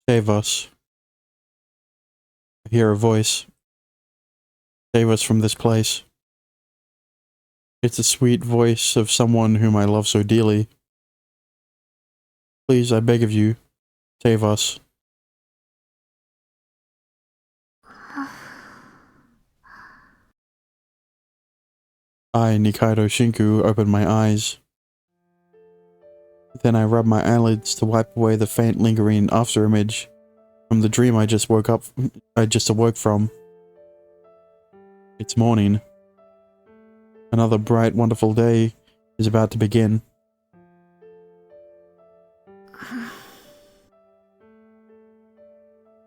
Save us. I hear a voice. Save us from this place. It's the sweet voice of someone whom I love so dearly. Please, I beg of you, save us. I, Nikaido Shinku, open my eyes. Then I rub my eyelids to wipe away the faint lingering afterimage from the dream I just awoke from. It's morning. Another bright, wonderful day is about to begin.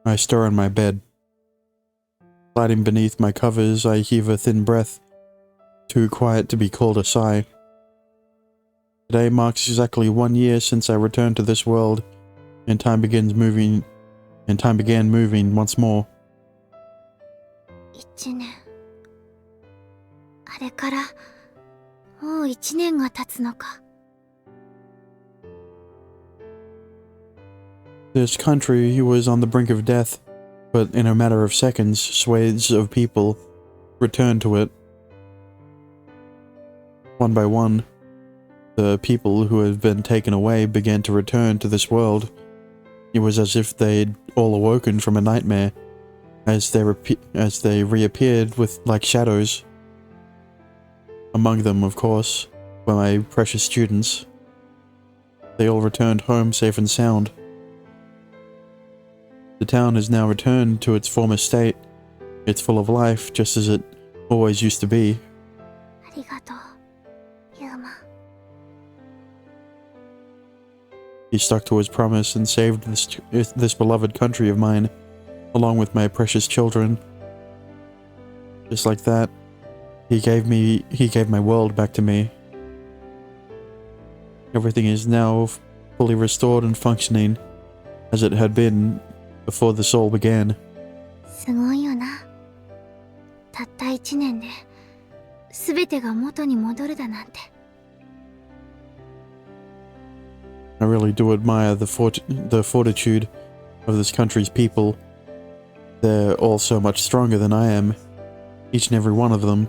I stir in my bed. Sliding beneath my covers, I heave a thin breath, too quiet to be called a sigh. Today marks exactly 1 year since I returned to this world, and time began moving once more. 1年。あれからもう1年が経つのか。This country was on the brink of death, but in a matter of seconds, swathes of people returned to it. One by one, the people who had been taken away began to return to this world. It was as if they'd all awoken from a nightmare, as they reappeared like shadows. Among them, of course, were my precious students. They all returned home safe and sound. The town has now returned to its former state. It's full of life, just as it always used to be. ありがとう、ユーマ。He stuck to his promise and saved this beloved country of mine, along with my precious children. Just like that, he gave my world back to me. Everything is now fully restored and functioning, as it had been before this all began. すごいよな。たった1年で全てが元に戻るだなんて。I really do admire the fortitude of this country's people. They're all so much stronger than I am, each and every one of them.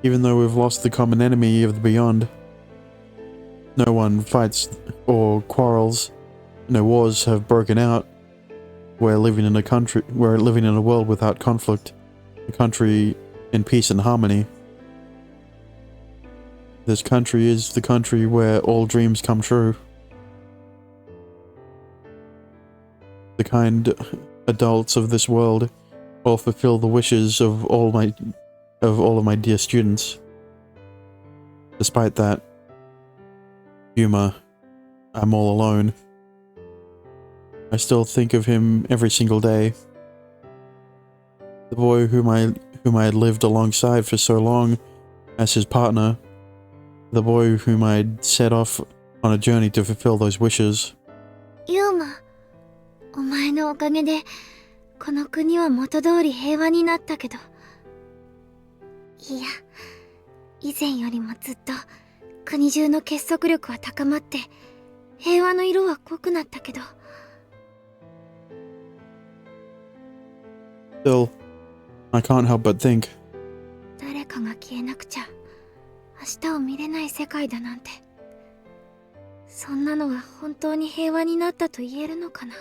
Even though we've lost the common enemy of the beyond, no one fights or quarrels. No wars have broken out. We're living in a world without conflict, a country in peace and harmony. This country is the country where all dreams come true. The kind adults of this world all fulfill the wishes of all of my dear students. Despite that, Yuma, I'm all alone. I still think of him every single day. The boy whom I had lived alongside for so long as his partner. The boy whom I'd set off on a journey to fulfill those wishes. ユーマ、お前のおかげでこの国は元通り平和になったけど、いや、以前よりもずっと国中の結束力は高まって平和の色は濃くなったけど。Still, I can't help but think. 誰かが消えなくちゃ明日を見れない世界だなんて。そんなのは本当に平和になったと言えるのかな。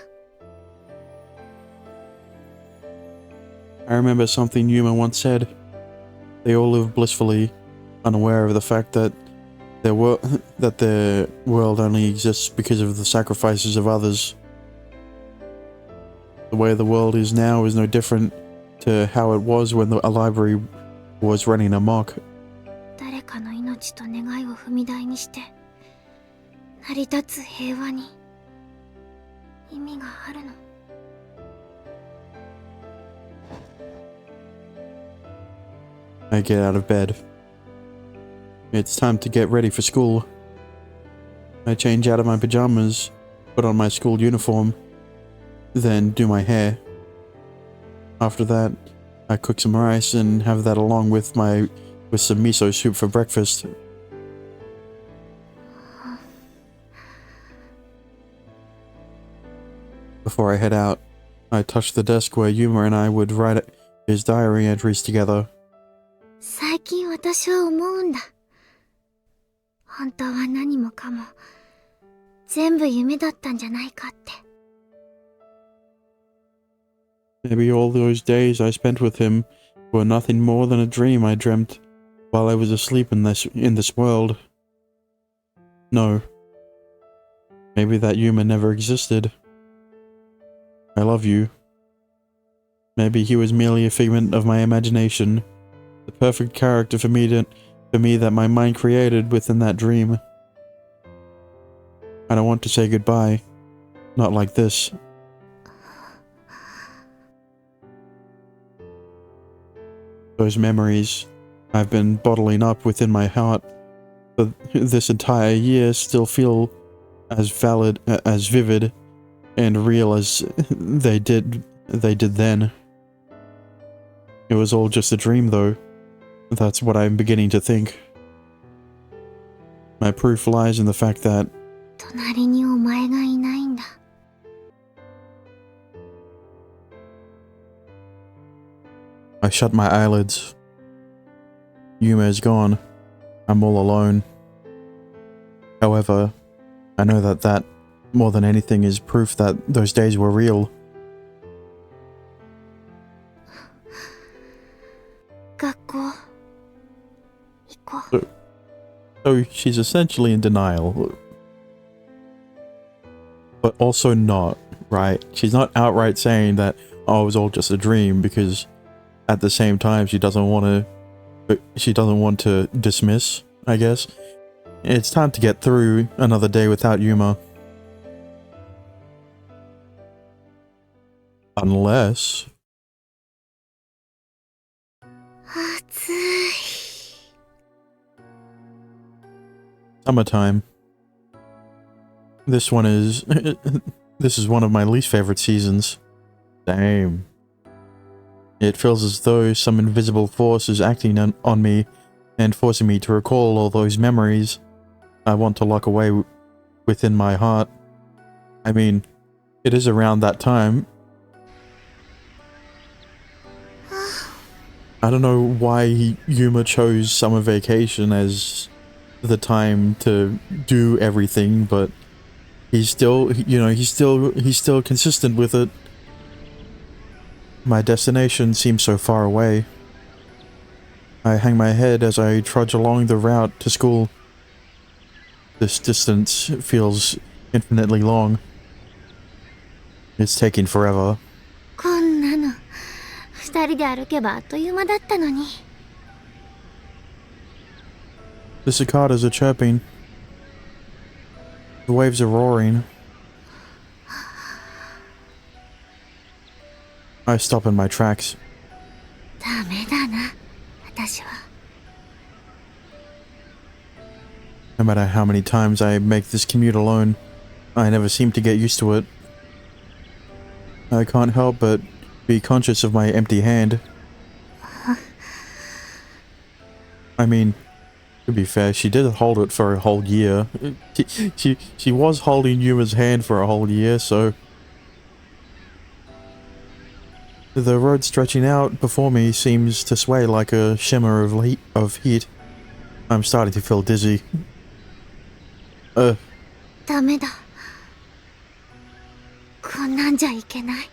I remember something Yuma once said. They all live blissfully, unaware of the fact that their world only exists because of the sacrifices of others. The way the world is now is no different to how it was when a library was running amok. 誰かの命と願いを踏み台にして成り立つ平和に意味があるの。I get out of bed. It's time to get ready for school. I change out of my pajamas, put on my school uniform, then do my hair. After that, I cook some rice and have that along with some miso soup for breakfast. Before I head out, I touch the desk where Yuma and I would write his diary entries together. 最近私は思うんだ。本当は何もかも全部夢だったんじゃないかって。Maybe all those days I spent with him were nothing more than a dream I dreamt while I was asleep in this world. No. Maybe that Yuma never existed. I love you. Maybe he was merely a figment of my imagination, the perfect character for me that my mind created within that dream. I don't want to say goodbye. Not like this. Those memories I've been bottling up within my heart for this entire year still feel as vivid and real as they did then. It was all just a dream, though. That's what I'm beginning to think. My proof lies in the fact that 隣にお前がいないんだ。I shut my eyelids. Yuma is gone. I'm all alone. However, I know that more than anything is proof that those days were real. 学校行こう。So she's essentially in denial. But also not, right? She's not outright saying that, oh, it was all just a dream, because at the same time she doesn't want to dismiss, I guess. It's time to get through another day without Yuma. Unless... 暑い。 Summertime. This is one of my least favorite seasons. Damn. It feels as though some invisible force is acting on me and forcing me to recall all those memories I want to lock away within my heart. I mean, it is around that time. I don't know why Yuma chose summer vacation as the time to do everything, but he's still consistent with it. My destination seems so far away. I hang my head as I trudge along the route to school. This distance feels infinitely long. It's taking forever. こんなの二人で歩けばあっという間だったのに。 The cicadas are chirping. The waves are roaring. I stop in my tracks. ダメだな、私は。 No matter how many times I make this commute alone, I never seem to get used to it. I can't help but be conscious of my empty hand. I mean, to be fair, she did hold it for a whole year. She was holding Yuma's hand for a whole year, so... The road stretching out before me seems to sway like a shimmer of heat. I'm starting to feel dizzy. ダメだ。こんなんじゃいけない。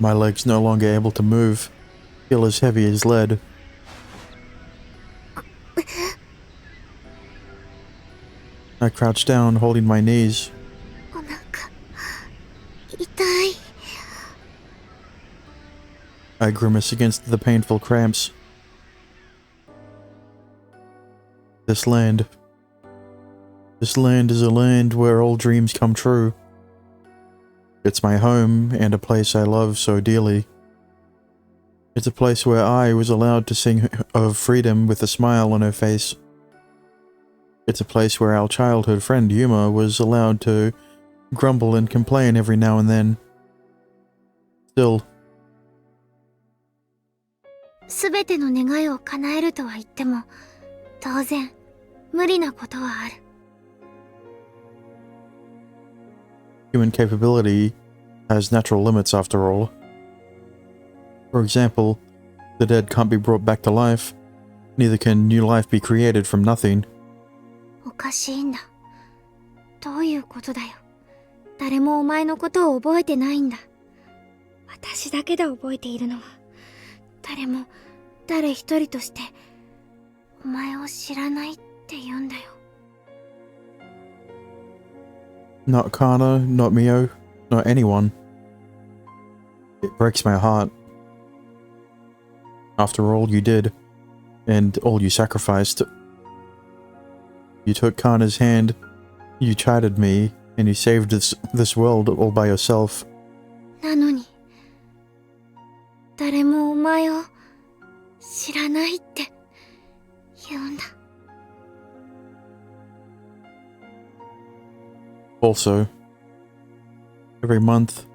My legs no longer able to move. Feel as heavy as lead. I crouch down, holding my knees. お腹痛い。 I grimace against the painful cramps. This land is a land where all dreams come true. It's my home and a place I love so dearly. It's a place where I was allowed to sing of freedom with a smile on her face. It's a place where our childhood friend Yuma was allowed to grumble and complain every now and then. Still, すべての願いを叶えるとは言っても、当然無理なことはある。Human capability has natural limits after all. For example, the dead can't be brought back to life, neither can new life be created from nothing. おかしいんだ。どういうことだよ。誰もお前のことを覚えてないんだ。私だけで覚えているのは、誰も誰一人としてお前を知らないって言うんだよ。Not Kana, not Mio, not anyone. It breaks my heart. After all you did, and all you sacrificed. You took Kana's hand, you chided me, and you saved this world all by yourself. なのに、誰もお前を知らないって言うんだ。Also, every month,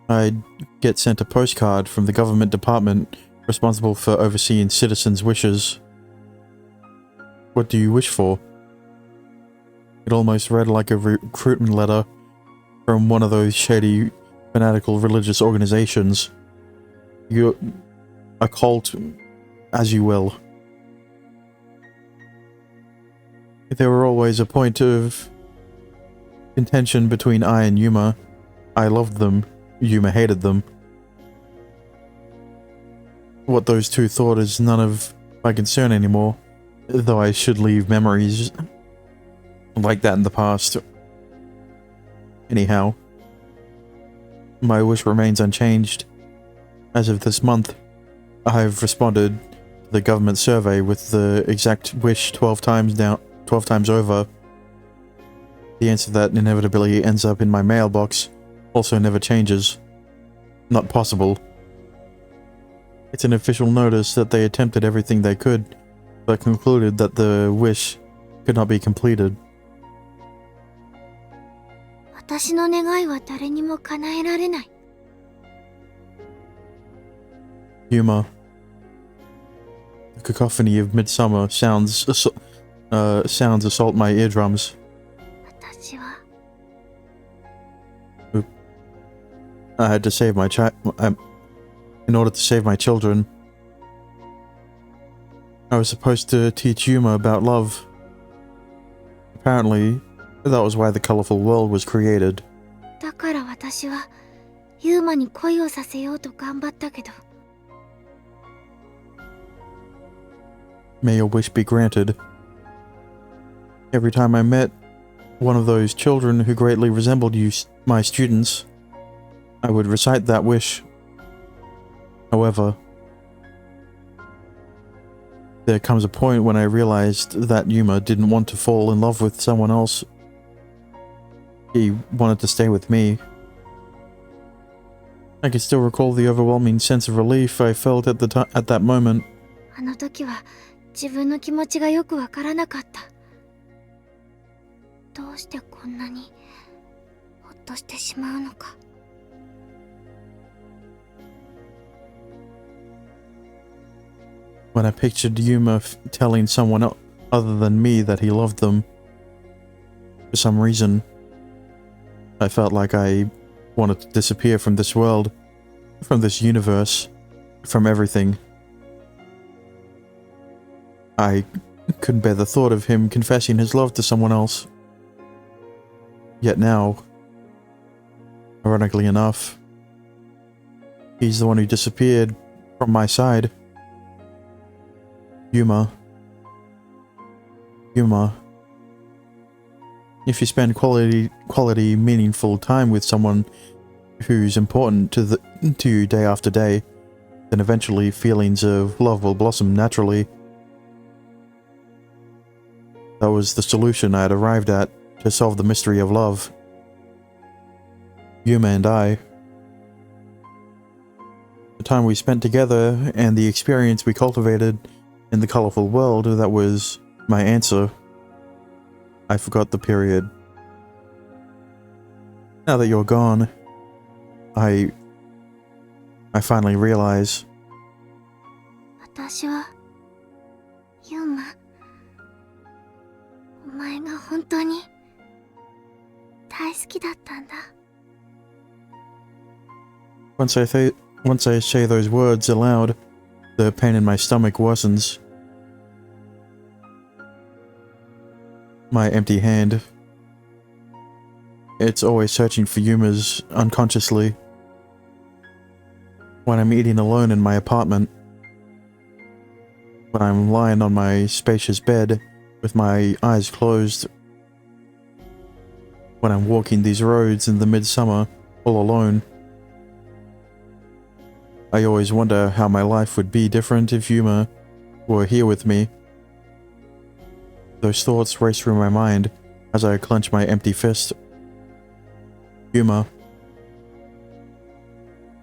I'd get sent a postcard from the government department responsible for overseeing citizens' wishes. What do you wish for? It almost read like a recruitment letter from one of those shady, fanatical religious organizations. You're a cult, as you will. There were always a point of contention between I and Yuma. I loved them, Yuma hated them. What those two thought is none of my concern anymore, though I should leave memories like that in the past. Anyhow, my wish remains unchanged. As of this month, I've responded to the government survey with the exact wish 12 times over. The answer that inevitably ends up in my mailbox also never changes. Not possible. It's an official notice that they attempted everything they could, but concluded that the wish could not be completed. 私の願いは誰にも叶えられない。Yuma. The cacophony of midsummer sounds assault my eardrums. 私は I had to save my in order to save my children. I was supposed to teach Yuma about love. Apparently, that was why the colorful world was created. だから私はユーマに恋をさせようと頑張ったけど。May your wish be granted. Every time I met one of those children who greatly resembled my students, I would recite that wish. However, there comes a point when I realized that Yuma didn't want to fall in love with someone else. He wanted to stay with me. I can still recall the overwhelming sense of relief I felt at that moment. あの時は自分の気持ちがよくわからなかった。どうしてこんなにほっとしてしまうのか。When I pictured Yuma telling someone other than me that he loved them, for some reason, I felt like I wanted to disappear from this world, from this universe, from everything. I couldn't bear the thought of him confessing his love to someone else. Yet now, ironically enough, he's the one who disappeared from my side. Yuma. If you spend quality, meaningful time with someone who's important to you day after day, then eventually feelings of love will blossom naturally. That was the solution I had arrived at to solve the mystery of love. Yuma and I. The time we spent together and the experience we cultivated in the colorful world, that was my answer. I forgot the period. Now that you're gone, I finally realize. 私はユーマ、お前が本当に大好きだったんだ。Once I say those words aloud, the pain in my stomach worsens. My empty hand. It's always searching for Yuma's unconsciously. When I'm eating alone in my apartment. When I'm lying on my spacious bed with my eyes closed. When I'm walking these roads in the midsummer, all alone. I always wonder how my life would be different if Yuma were here with me. Those thoughts race through my mind as I clench my empty fist. Yuma.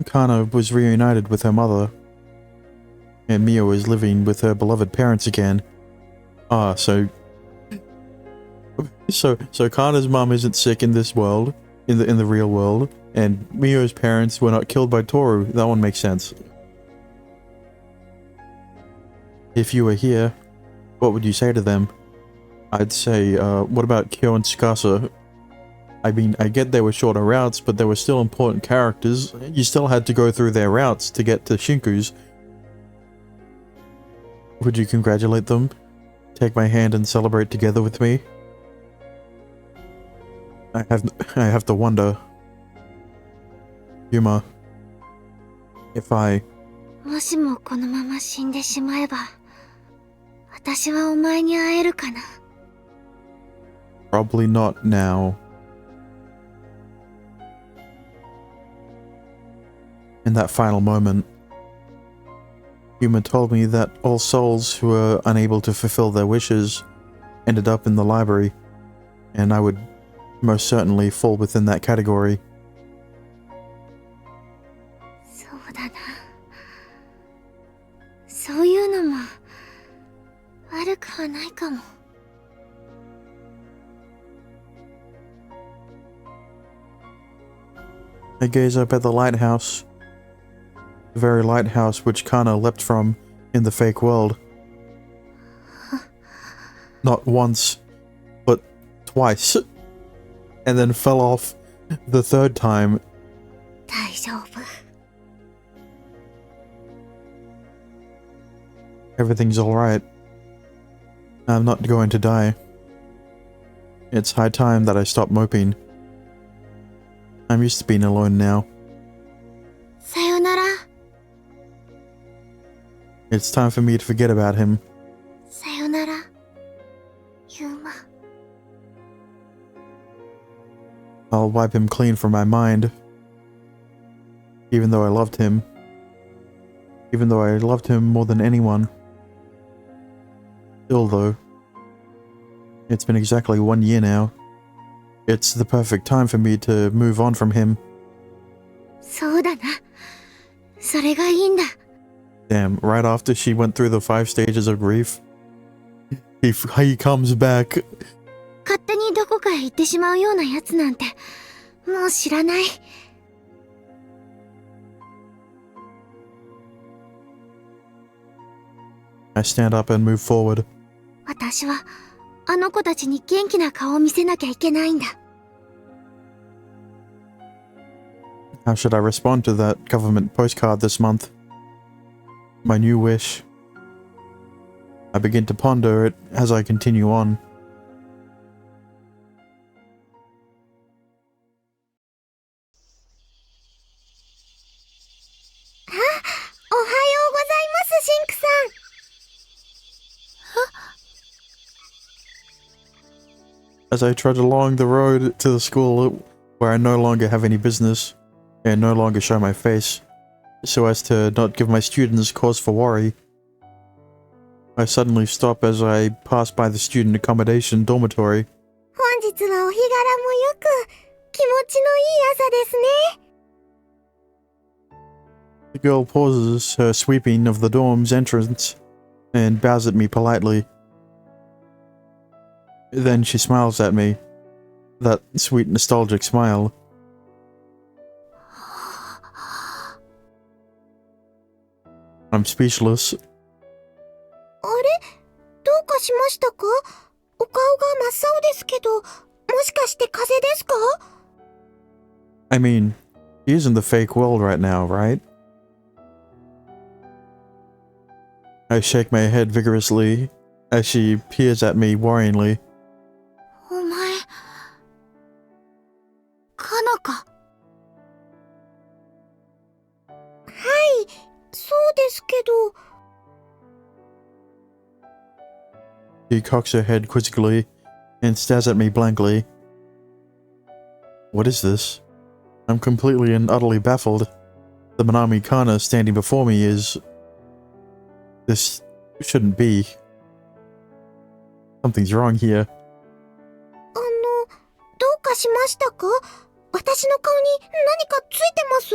Kana was reunited with her mother, and Mia was living with her beloved parents again. So Kana's mom isn't sick in this world, in the real world, and Mio's parents were not killed by Toru. That one makes sense. If you were here, what would you say to them? I'd say, what about Kyo and Tsukasa? I mean, I get they were shorter routes, but they were still important characters. You still had to go through their routes to get to Shinku's. Would you congratulate them? Take my hand and celebrate together with me? I have to wonder. Yuma, if I... もしもこのまま死んでしまえば、私はお前に会えるかな? Probably not now. In that final moment, Yuma told me that all souls who were unable to fulfill their wishes ended up in the library, and I would most certainly fall within that category. そうだな。そういうのも悪くはないかも。I gaze up at the lighthouse. The very lighthouse which Kana leapt from in the fake world. Not once, but twice. And then fell off the third time. 大丈夫。Everything's alright. I'm not going to die. It's high time that I stop moping. I'm used to being alone now. さよなら。It's time for me to forget about him. さよなら。ユーマ。I'll wipe him clean from my mind. Even though I loved him. Even though I loved him more than anyone. Still though. It's been exactly 1 year now. It's the perfect time for me to move on from him. そうだな。それがいいんだ。Damn, right after she went through the 5 stages of grief, he comes back. 勝手にどこかへ行ってしまうようなやつなんて、もう知らない。I stand up and move forward. 私は、あの子たちに元気な顔を見せなきゃいけないんだ。How should I respond to that government postcard this month? My new wish. I begin to ponder it as I continue on. おはようございます、シンクさん。As I trudge along the road to the school where I no longer have any business and no longer show my face, so as to not give my students cause for worry, I suddenly stop as I pass by the student accommodation dormitory. 本日はお日柄もよく、気持ちのいい朝ですね。The girl pauses her sweeping of the dorm's entrance and bows at me politely. Then she smiles at me. That sweet nostalgic smile. I'm speechless. あれ、どうかしましたか？お顔が真っ青ですけど、もしかして風邪ですか？ I mean, She is in the fake world right now, right? I shake my head vigorously as she peers at me worryingly. お前、カナか。はい、そうですけど。She cocks her head quizzically and stares at me blankly. What is this? I'm completely and utterly baffled. The Manami Kana standing before me is... This shouldn't be. Something's wrong here. どうかしましたか？私の顔に何かついてます？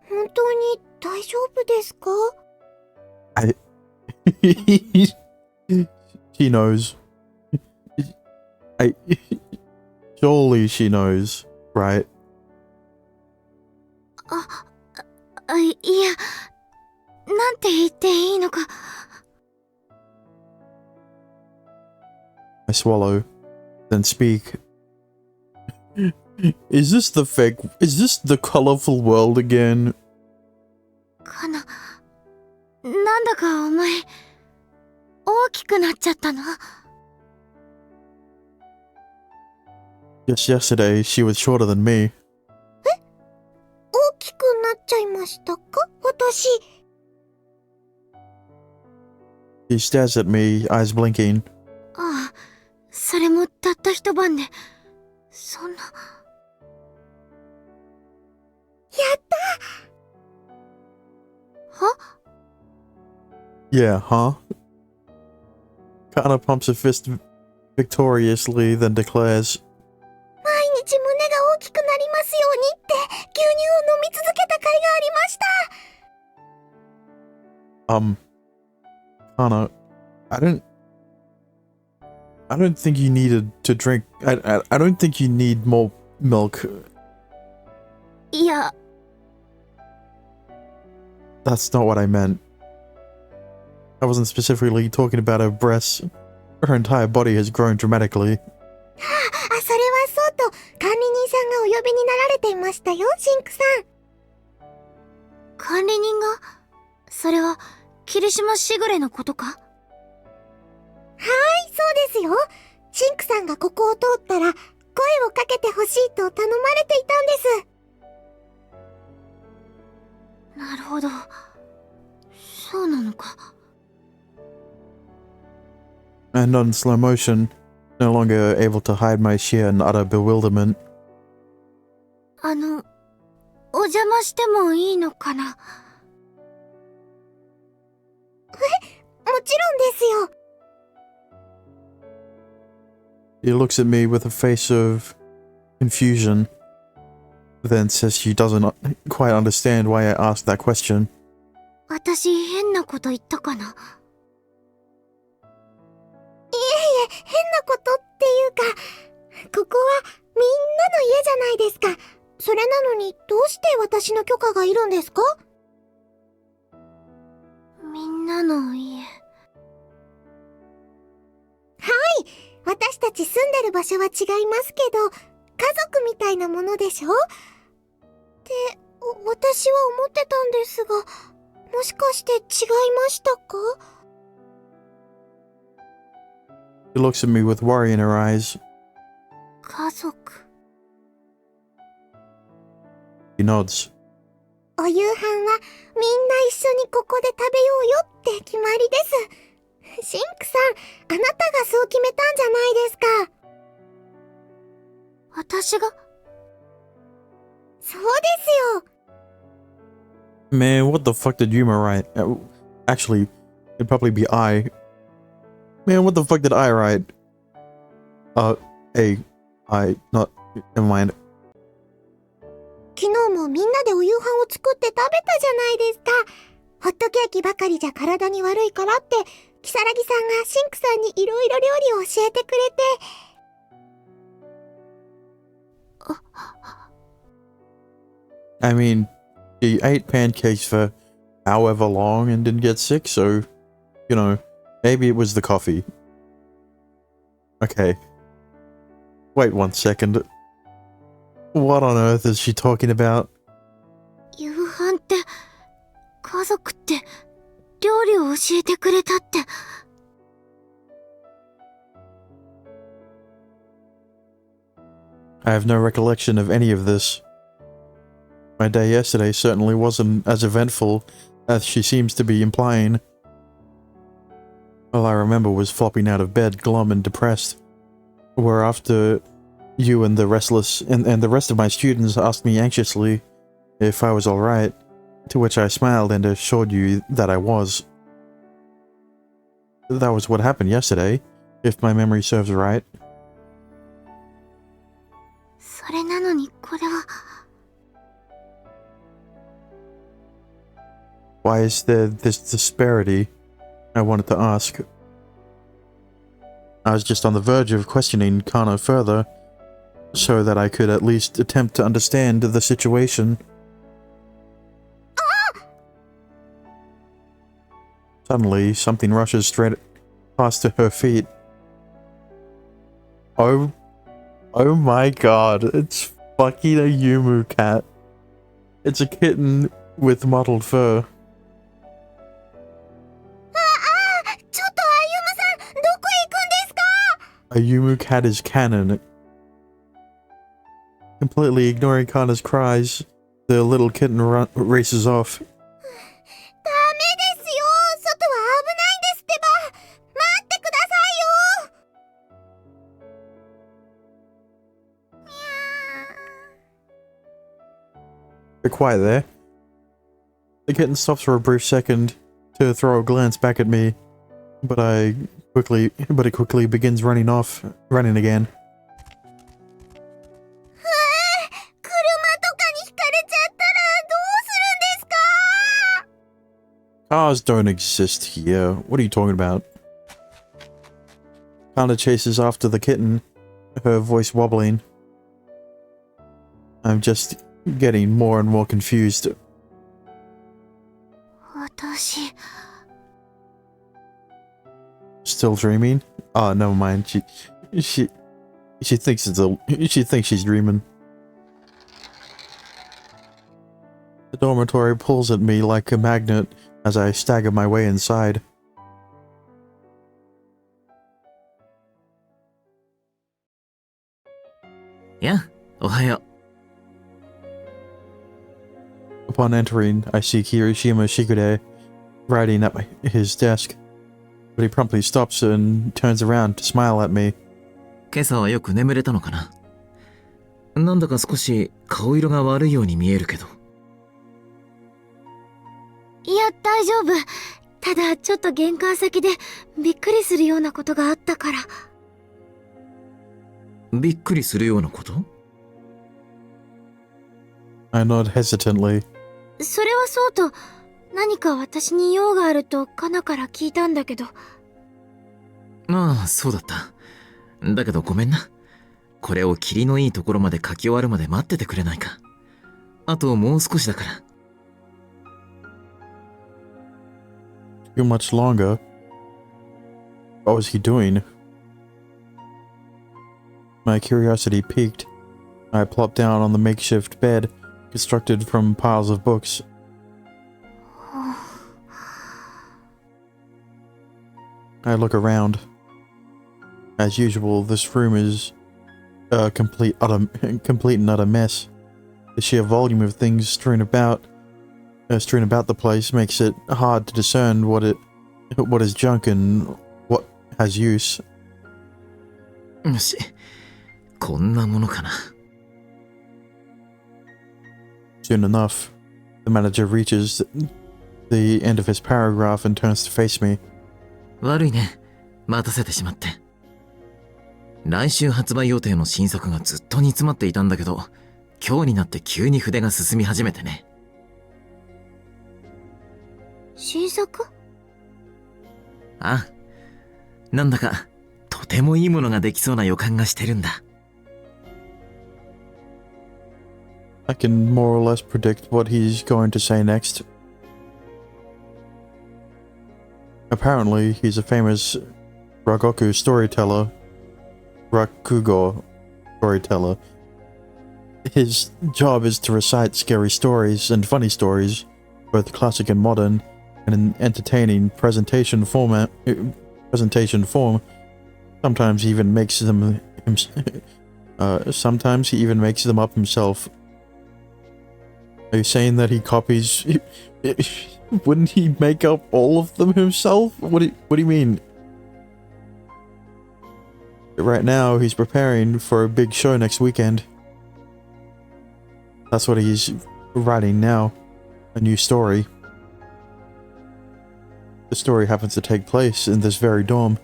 本当に大丈夫ですか？ She knows. Surely she knows, right? いや、なんて言っていいのか。I swallow, then speak. Is this the colorful world again? カナ、なんだかお前、大きくなっちゃったの？ Just yesterday, she was shorter than me. 大きくなっちゃいましたか？私。She stares at me, eyes blinking. ああ、それもたった一晩で、そんな。やった！は？ Yeah, huh? Kana pumps her fist victoriously, then declares, 毎日胸が大きくなりますようにって牛乳を飲み続けた甲斐がありました。Kana, I don't think you needed to drink. I don't think you need more milk. いや、That's not what I meant. I wasn't specifically talking about her breasts. Her entire body has grown dramatically. あ、それはそうと管理人さんがお呼びになられていましたよ、シンクさん。管理人が？それは霧島しぐれのことか？はい、そうですよ。シンクさんがここを通ったら声をかけてほしいと頼まれていたんです。なるほど。そうなのか。And on slow motion, no longer able to hide my sheer and utter bewilderment. お邪魔してもいいのかな？もちろんですよ。She looks at me with a face of confusion, then says she doesn't quite understand why I asked that question. 私変なこと言ったかな？いえいえ、変なことっていうか、ここはみんなの家じゃないですか。それなのにどうして私の許可がいるんですか？みんなの家。はい、私たち住んでる場所は違いますけど、家族みたいなものでしょ？って私は思ってたんですが、もしかして違いましたか？ She looks at me with worry in her eyes. 家族。She nods. お夕飯はみんな一緒にここで食べようよって決まりです。シンクさん、あなたがそう決めたんじゃないですか。私が？そうですよ。Man, what the fuck did Yuma write? Actually, it'd probably be I. Man, what the fuck did I write? Not, never mind. 昨日もみんなでお夕飯を作って食べたじゃないですか。ホットケーキばかりじゃ体に悪いからって、如月さんがシンクさんにいろいろ料理を教えてくれて。I mean, she ate pancakes for however long and didn't get sick, so, you know, maybe it was the coffee. Okay. Wait 1 second. What on earth is she talking about? 夕飯って、家族って、料理を教えてくれたって。I have no recollection of any of this. My day yesterday certainly wasn't as eventful as she seems to be implying. All I remember was flopping out of bed, glum and depressed, whereafter you and the rest of my students asked me anxiously if I was alright, to which I smiled and assured you that I was. That was what happened yesterday, if my memory serves right. それなのにこれは。Why is there this disparity? I wanted to ask. I was just on the verge of questioning Kana further, so that I could at least attempt to understand the situation. Suddenly, something rushes straight past her feet. Oh my god, it's fucking a Yumu cat. It's a kitten with mottled fur. A Yumu cat is canon. Completely ignoring Kana's cries, the little kitten races off. Be quiet there. The kitten stops for a brief second to throw a glance back at me, but it quickly begins running again. Cars don't exist here. What are you talking about? Kana chases after the kitten, her voice wobbling. I'm just getting more and more confused. 私。 Still dreaming? Oh, never mind. She thinks she's dreaming. The dormitory pulls at me like a magnet as I stagger my way inside. Yeah, ohayo. Upon entering, I see Kirishima Shikude writing at his desk, but he promptly stops and turns around to smile at me. 今朝はよく眠れたのかな？なんだか少し顔色が悪いように見えるけど。いや、大丈夫。ただ、ちょっと玄関先でびっくりするようなことがあったから。びっくりするようなこと？ I nod hesitantly. それはそうと、何か私に用があるとカナから聞いたんだけど。ああ、そうだった。だけどごめんな。これを霧のいいところまで書き終わるまで待っててくれないか。あともう少しだから。Too much longer? What was he doing? My curiosity piqued. I plopped down on the makeshift bed, constructed from piles of books. I look around. As usual, this room is a complete and utter mess. The sheer volume of things strewn about the place makes it hard to discern what is junk and what has use. よし、こんなものかな。Soon enough, the manager reaches the end of his paragraph and turns to face me. 悪いね。待たせてしまって。来週発売予定の新作がずっと煮詰まっていたんだけど、今日になって急に筆が進み始めてね。新作？ああ。なんだか、とてもいいものができそうな予感がしてるんだ。I can more or less predict what he's going to say next. Apparently, he's a famous Rakugo storyteller. his job is to recite scary stories and funny stories, both classic and modern, in an entertaining presentation form. Sometimes he even makes them sometimes he even makes them up himself. Are you saying that he copies? Wouldn't he make up all of them himself? What do you mean? Right now, he's preparing for a big show next weekend. That's what he's writing now. A new story. The story happens to take place in this very dorm.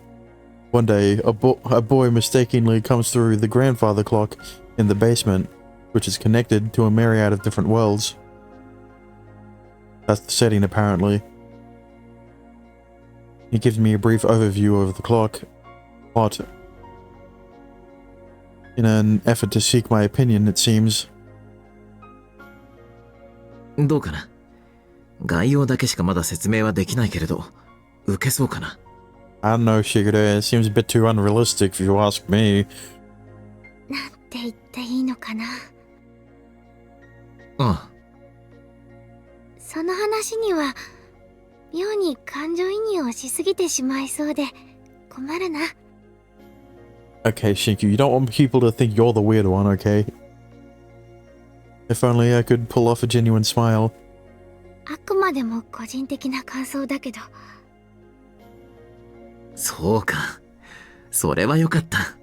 One day, a boy mistakenly comes through the grandfather clock in the basement, which is connected to a myriad of different worlds. That's the setting, apparently. He gives me a brief overview of the clock plot. In an effort to seek my opinion, it seems. どうかな。概要だけしかまだ説明はできないけれど、受けそうかな。I don't know, Shigure. It seems a bit too unrealistic if you ask me. なんて言っていいのかな。ああ。その話には妙に感情移入をしすぎてしまいそうで困るな。Okay, Shinku, you don't want people to think you're the weird one, okay? If only I could pull off a genuine smile. あくまでも個人的な感想だけど。そうか。それはよかった。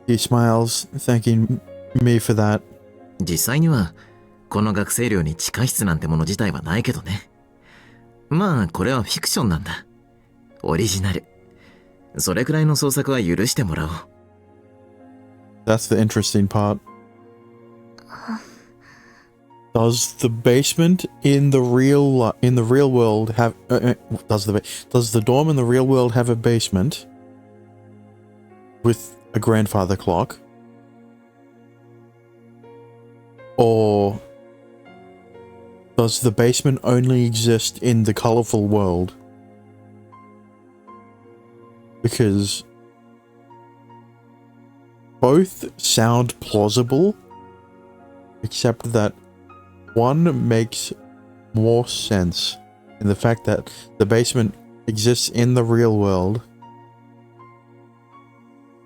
He smiles, thanking me for that. 実際には、この学生寮に地下室なんてもの自体はないけどね。まあ、これはフィクションなんだ。オリジナル。それくらいの創作は許してもらおう。That's the interesting part. Does the basement in the real world have does the dorm in the real world have a basement with a grandfather clock? Or does the basement only exist in the colorful world? Because both sound plausible, except that one makes more sense in the fact that the basement exists in the real world,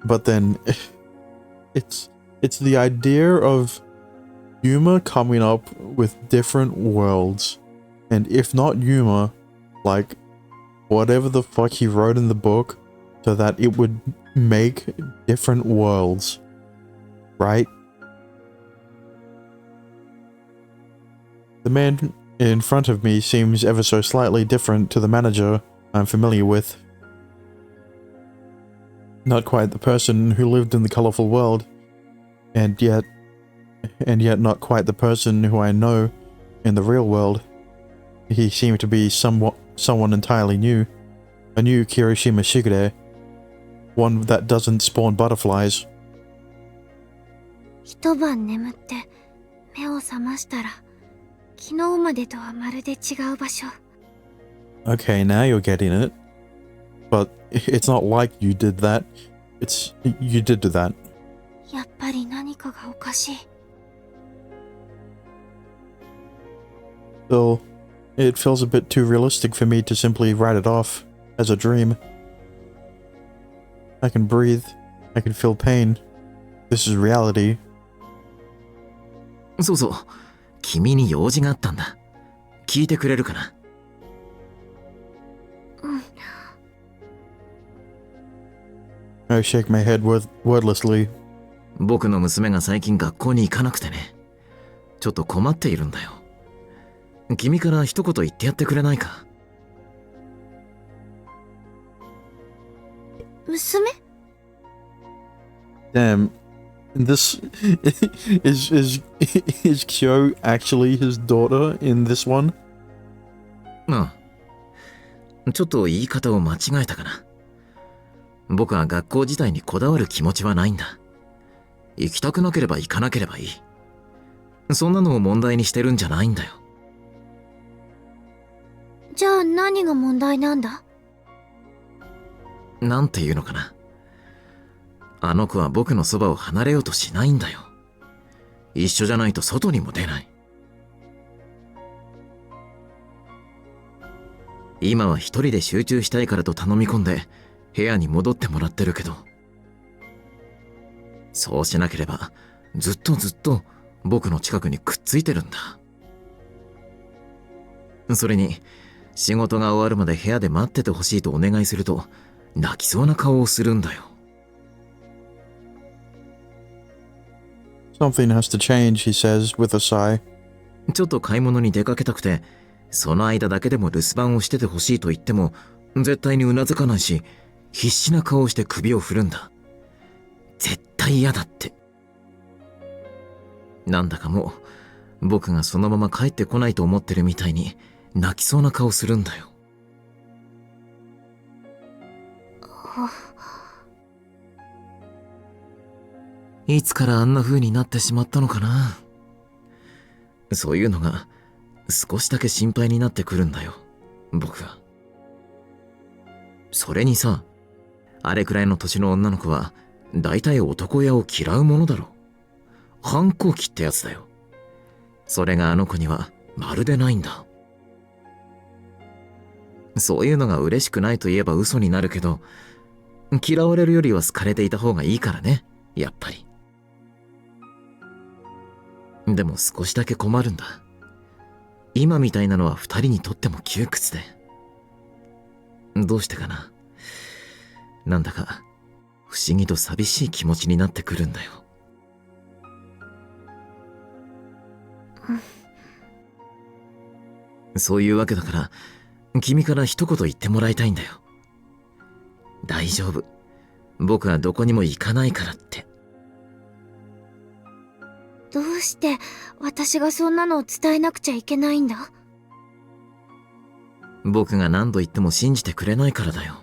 but then it's the idea of Yuma coming up with different worlds, and if not Yuma, like whatever the fuck he wrote in the book, so that it would make different worlds, right? The man in front of me seems ever so slightly different to the manager I'm familiar with. Not quite the person who lived in the colorful world, and yet not quite the person who I know in the real world. He seemed to be someone entirely new. A new Kirishima Shigure. One that doesn't spawn butterflies. 一晩眠って目を覚ましたら昨日までとはまるで違う場所。 Okay, now you're getting it. But it's not like you did that. You did do that. やっぱり何かがおかしい。 Still, it feels a bit too realistic for me to simply write it off as a dream. I can breathe. I can feel pain. This is reality. そうそう。君に用事があったんだ。聞いてくれるかな。I shake my head wordlessly. 僕の娘が最近学校に行かなくてね。ちょっと困っているんだよ。君から一言言ってやってくれないか。娘？ Damn. This is Kyo actually his daughter in this one? ああ。ちょっと言い方を間違えたかな。僕は学校自体にこだわる気持ちはないんだ。行きたくなければ行かなければいい。そんなのを問題にしてるんじゃないんだよ。じゃあ何が問題なんだ？なんていうのかな。あの子は僕のそばを離れようとしないんだよ。一緒じゃないと外にも出ない。今は一人で集中したいからと頼み込んで部屋に戻ってもらってるけど、そうしなければずっと僕の近くにくっついてるんだ。それに仕事が終わるまで部屋で待っててほしいとお願いすると泣きそうな顔をするんだよ。Something has to change, he says with a sigh. ちょっと買い物に出かけたくて、その間だけでも留守番をしててほしいと言っても絶対にうなずかないし、必死な顔をして首を振るんだ。絶対嫌だって。なんだかもう僕がそのまま帰ってこないと思ってるみたいに泣きそうな顔するんだよ。いつからあんな風になってしまったのかな。そういうのが少しだけ心配になってくるんだよ、僕は。それにさ、あれくらいの年の女の子は大体男親を嫌うものだろ。反抗期ってやつだよ。それがあの子にはまるでないんだ。そういうのが嬉しくないと言えば嘘になるけど、嫌われるよりは好かれていた方がいいからね、やっぱり。でも少しだけ困るんだ。今みたいなのは二人にとっても窮屈で。どうしてかな。なんだか不思議と寂しい気持ちになってくるんだよ。そういうわけだから君から一言言ってもらいたいんだよ。大丈夫。僕はどこにも行かないからって。どうして私がそんなのを伝えなくちゃいけないんだ？僕が何度言っても信じてくれないからだよ。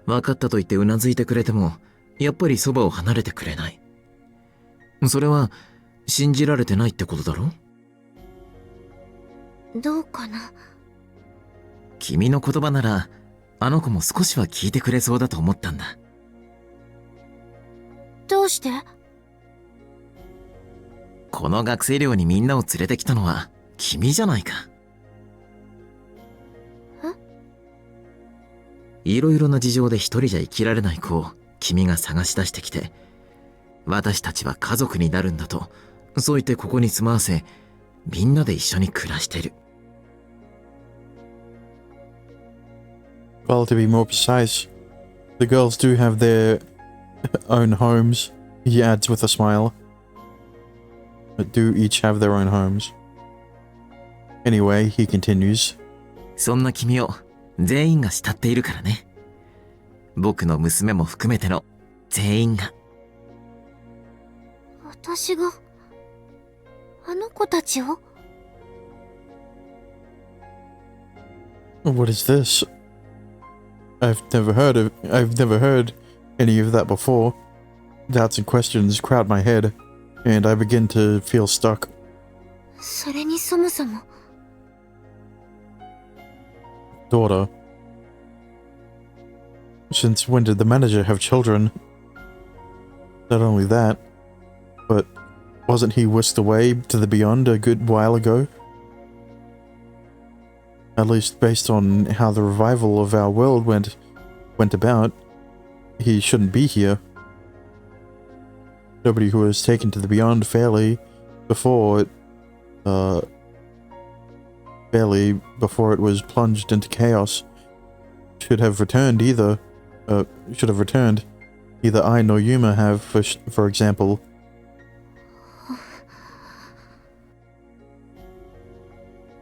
分かったと言ってうなずいてくれてもやっぱりそばを離れてくれない。それは信じられてないってことだろ？どうかな。君の言葉ならあの子も少しは聞いてくれそうだと思ったんだ。どうして？この学生寮にみんなを連れてきたのは君じゃないか。いろいろな事情で一人じゃ生きられない子を君が探し出してきて、私たちは家族になるんだとそう言ってここに住まわせ、みんなで一緒に暮らしてる。Well, to be more precise, the girls do have their own homes, he adds with a smile. But do each have their own homes. Anyway, he continues. そんな君を全員が慕っているからね。僕の娘も含めての全員が。私があの子たちを？ What is this? I've never heard any of that before. Doubts and questions crowd my head, and I begin to feel stuck. それにそもそも Daughter. Since when did the manager have children? Not only that, but wasn't he whisked away to the beyond a good while ago? At least based on how the revival of our world went about, he shouldn't be here. Nobody who was taken to the beyond fairly before it was plunged into chaos should have returned either. Neither I nor Yuma have, for example.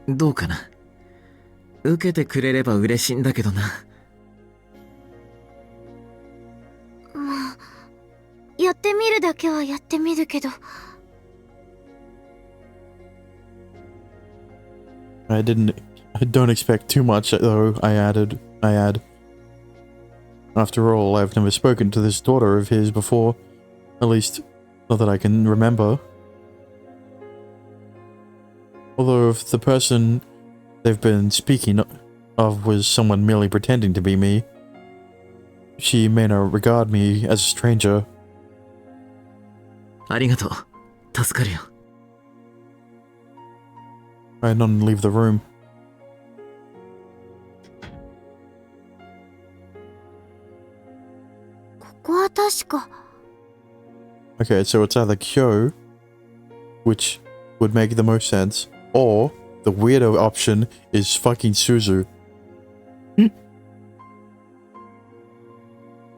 どうかな。受けてくれれば嬉しいんだけどな。まあ、やってみるだけはやってみるけど。I don't expect too much, though, I add. After all, I've never spoken to this daughter of his before. At least, not that I can remember. Although if the person they've been speaking of was someone merely pretending to be me, she may not regard me as a stranger. ありがとう。助かるよ。I nod and leave the room. ここは確か。 Okay, so it's either Kyo, which would make the most sense, or the weirdo option is fucking Suzu.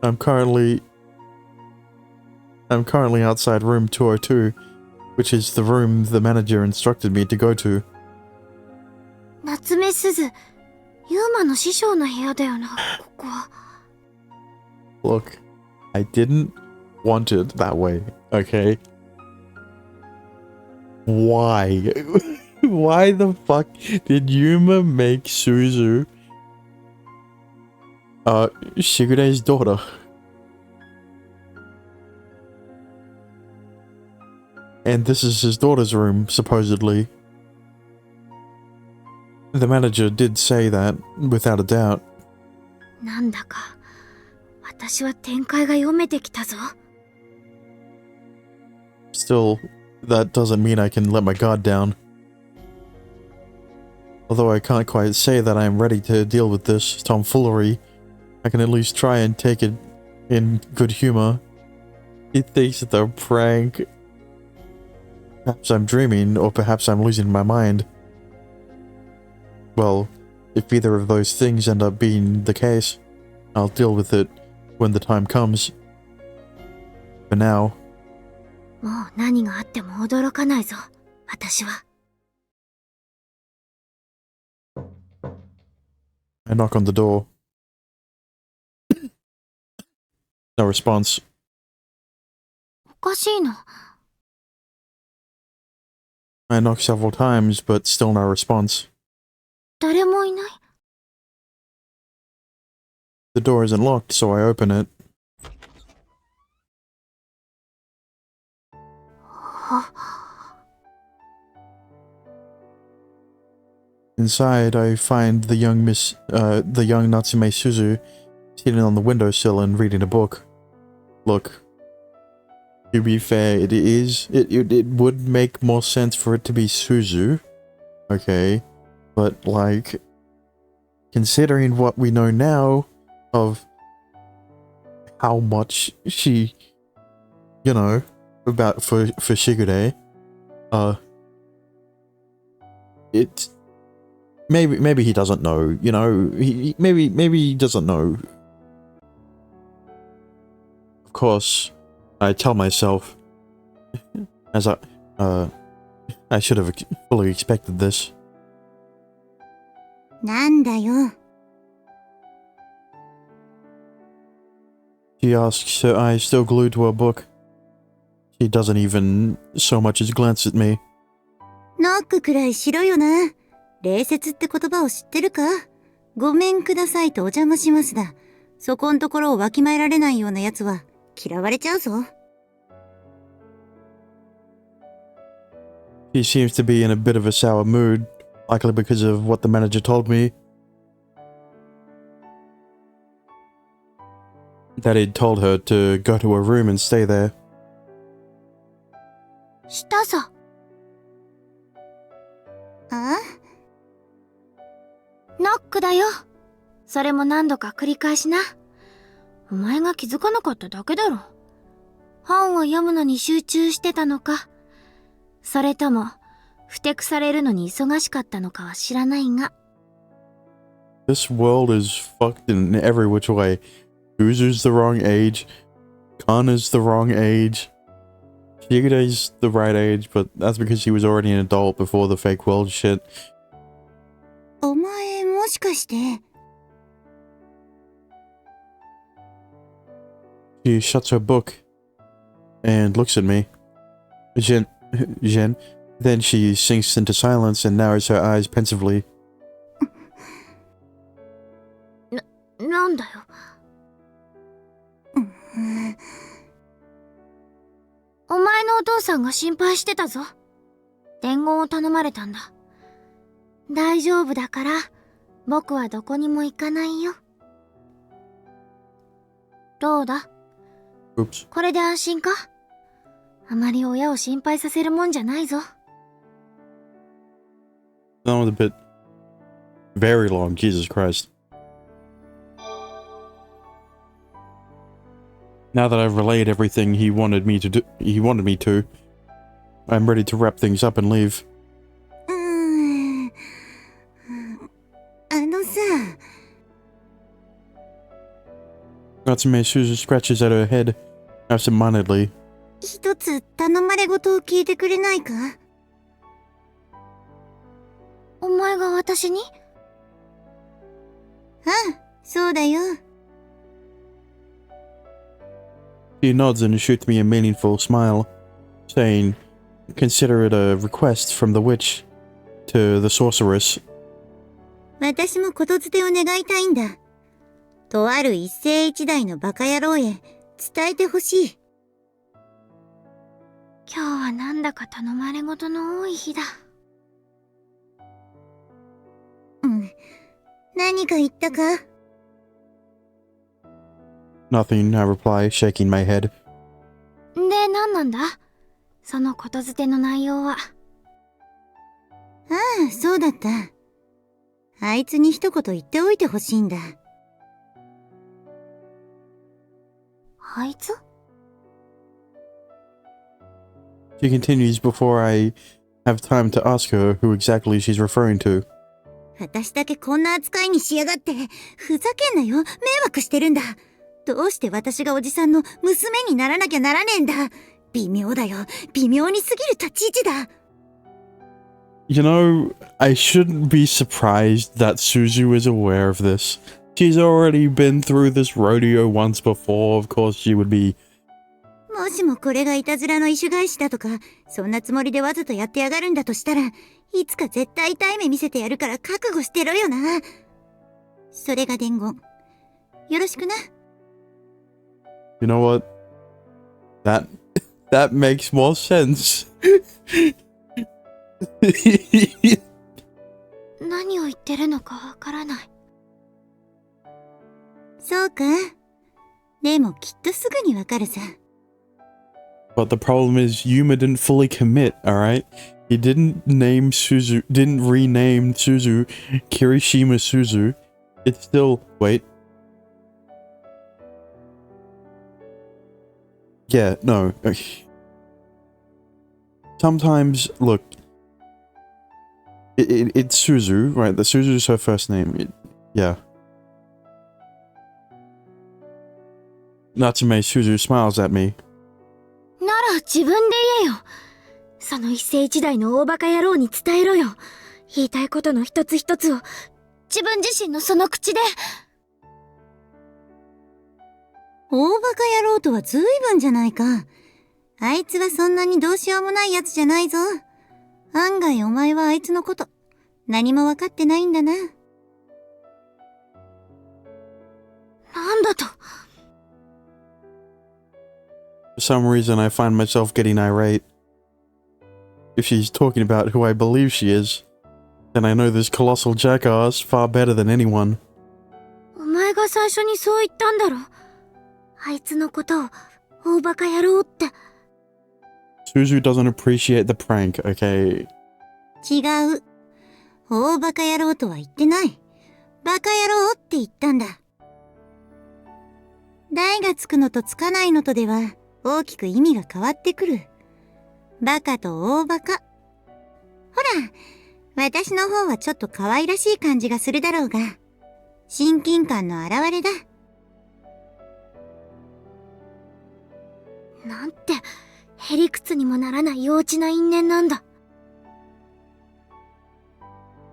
I'm currently outside room 202, which is the room the manager instructed me to go to. 夏目すず、ユーマの師匠の部屋だよな、ここは。Look, I didn't want it that way, okay? Why? Why the fuck did Yuma make Suzu Shigure's daughter? And this is his daughter's room, supposedly. The manager did say that, without a doubt. なんだか、私は展開が読めてきたぞ。Still, that doesn't mean I can let my guard down. Although I can't quite say that I am ready to deal with this tomfoolery, I can at least try and take it in good humor. He thinks it's a prank. Perhaps I'm dreaming, or perhaps I'm losing my mind. Well, if either of those things end up being the case, I'll deal with it when the time comes. For now, もう何があっても驚かないぞ、私は。I knock on the door. No response. おかしいな。I knock several times, but still no response. 誰もいない。The door isn't locked, so I open it. は、 Inside, I find the young Natsume Suzu sitting on the windowsill and reading a book. Look, to be fair, it would make more sense for it to be Suzu, okay, but like, considering what we know now of how much she, you know, about for Shigure, it's maybe he doesn't know, you know, maybe he doesn't know. Of course, I tell myself, as I should have fully expected this. なんだよ。 She asks, her eyes still glued to her book. She doesn't even so much as glance at me. ノックくらいしろよな。礼節って言葉を知ってるか？ごめんくださいとお邪魔しますだ。そこんところをわきまえられないようなやつは嫌われちゃうぞ。She seems to be in a bit of a sour mood, likely because of what the manager told me. That he'd told her to go to her room and stay there. したさ。あ？ノックだよ。それも何度か繰り返しな。お前が気づかなかっただけだろ。本を読むのに集中してたのか、それともふてくされるのに忙しかったのかは知らないが。This world is fucked in every which way. Uzu's the wrong age. Kana's the wrong age. Shigure's the right age, but that's because he was already an adult before the fake world shit. お前もしかして。 She shuts her book and looks at me. Jen. Then she sinks into silence and narrows her eyes pensively. なんだよ。お前のお父さんが心配してたぞ。伝言を頼まれたんだ。大丈夫だから、僕はどこにも行かないよ。どうだ Oops. これで安心かあまり親を心配させるもんじゃないぞ。That was a bit very long. Jesus Christ. Now that I've relayed everything he wanted me to, I'm ready to wrap things up and leave. さ、Natsume Suzu scratches at her head absent-mindedly. 一つ頼まれごとを聞いてくれないか？お前が私に？ああ、そうだよ。She nods and shoots me a meaningful smile, saying, "Consider it a request from the witch to the sorceress." 私もことづてを願いたいんだ。とある一世一代のバカ野郎へ伝えてほしい。今日はなんだか頼まれごとの多い日だ。うん。何か言ったか？ Nothing, I reply, shaking my head. で、何なんだそのことづての内容は。ああ、そうだった。あいつに一言言っておいてほしいんだ。あいつ？ She continues before I have time to ask her who exactly she's referring to. 私だけこんな扱いにしやがって、ふざけんなよ。迷惑してるんだ。どうして私がおじさんの娘にならなきゃならねえんだ。微妙だよ。微妙にすぎる立ち位置だ。You know, I shouldn't be surprised that Suzu is aware of this. She's already been through this rodeo once before, of course she would be... もしもこれがいたずらの意趣返しだとか、そんなつもりでわざとやってやがるんだとしたら、いつか絶対痛い目見せてやるから覚悟してろよな。それが伝言。よろしくな。You know what? That makes more sense. 何を言ってるのかわからない。そうか。でもきっとすぐにわかるさ。But the problem is Yuma didn't fully commit, alright? He didn't rename Suzu Kirishima Suzu. It's still... Wait. Yeah, no. Sometimes, look... It's Suzu, right? The Suzu's her first name. Yeah. Natsume Suzu smiles at me. なら自分で言えよ。その一世一代の大バカ野郎に伝えろよ。言いたいことの一つ一つを自分自身のその口で。大バカ野郎とは随分じゃないか。あいつはそんなにどうしようもないやつじゃないぞ。案外お前はあいつのこと何も分かってないんだな。なんだと。For some reason, I find myself getting irate. If she's talking about who I believe she is, then I know this colossal jackass far better than anyone. お前が最初にそう言ったんだろ。あいつのことを大バカ野郎って。Suzu doesn't appreciate the prank, okay? 違う。大バカ野郎とは言ってない。バカ野郎って言ったんだ。代がつくのとつかないのとでは大きく意味が変わってくる。バカと大バカ。ほら、私の方はちょっと可愛らしい感じがするだろうが、親近感の表れだ。なんて、へりくつにもならない幼稚な因縁なんだ。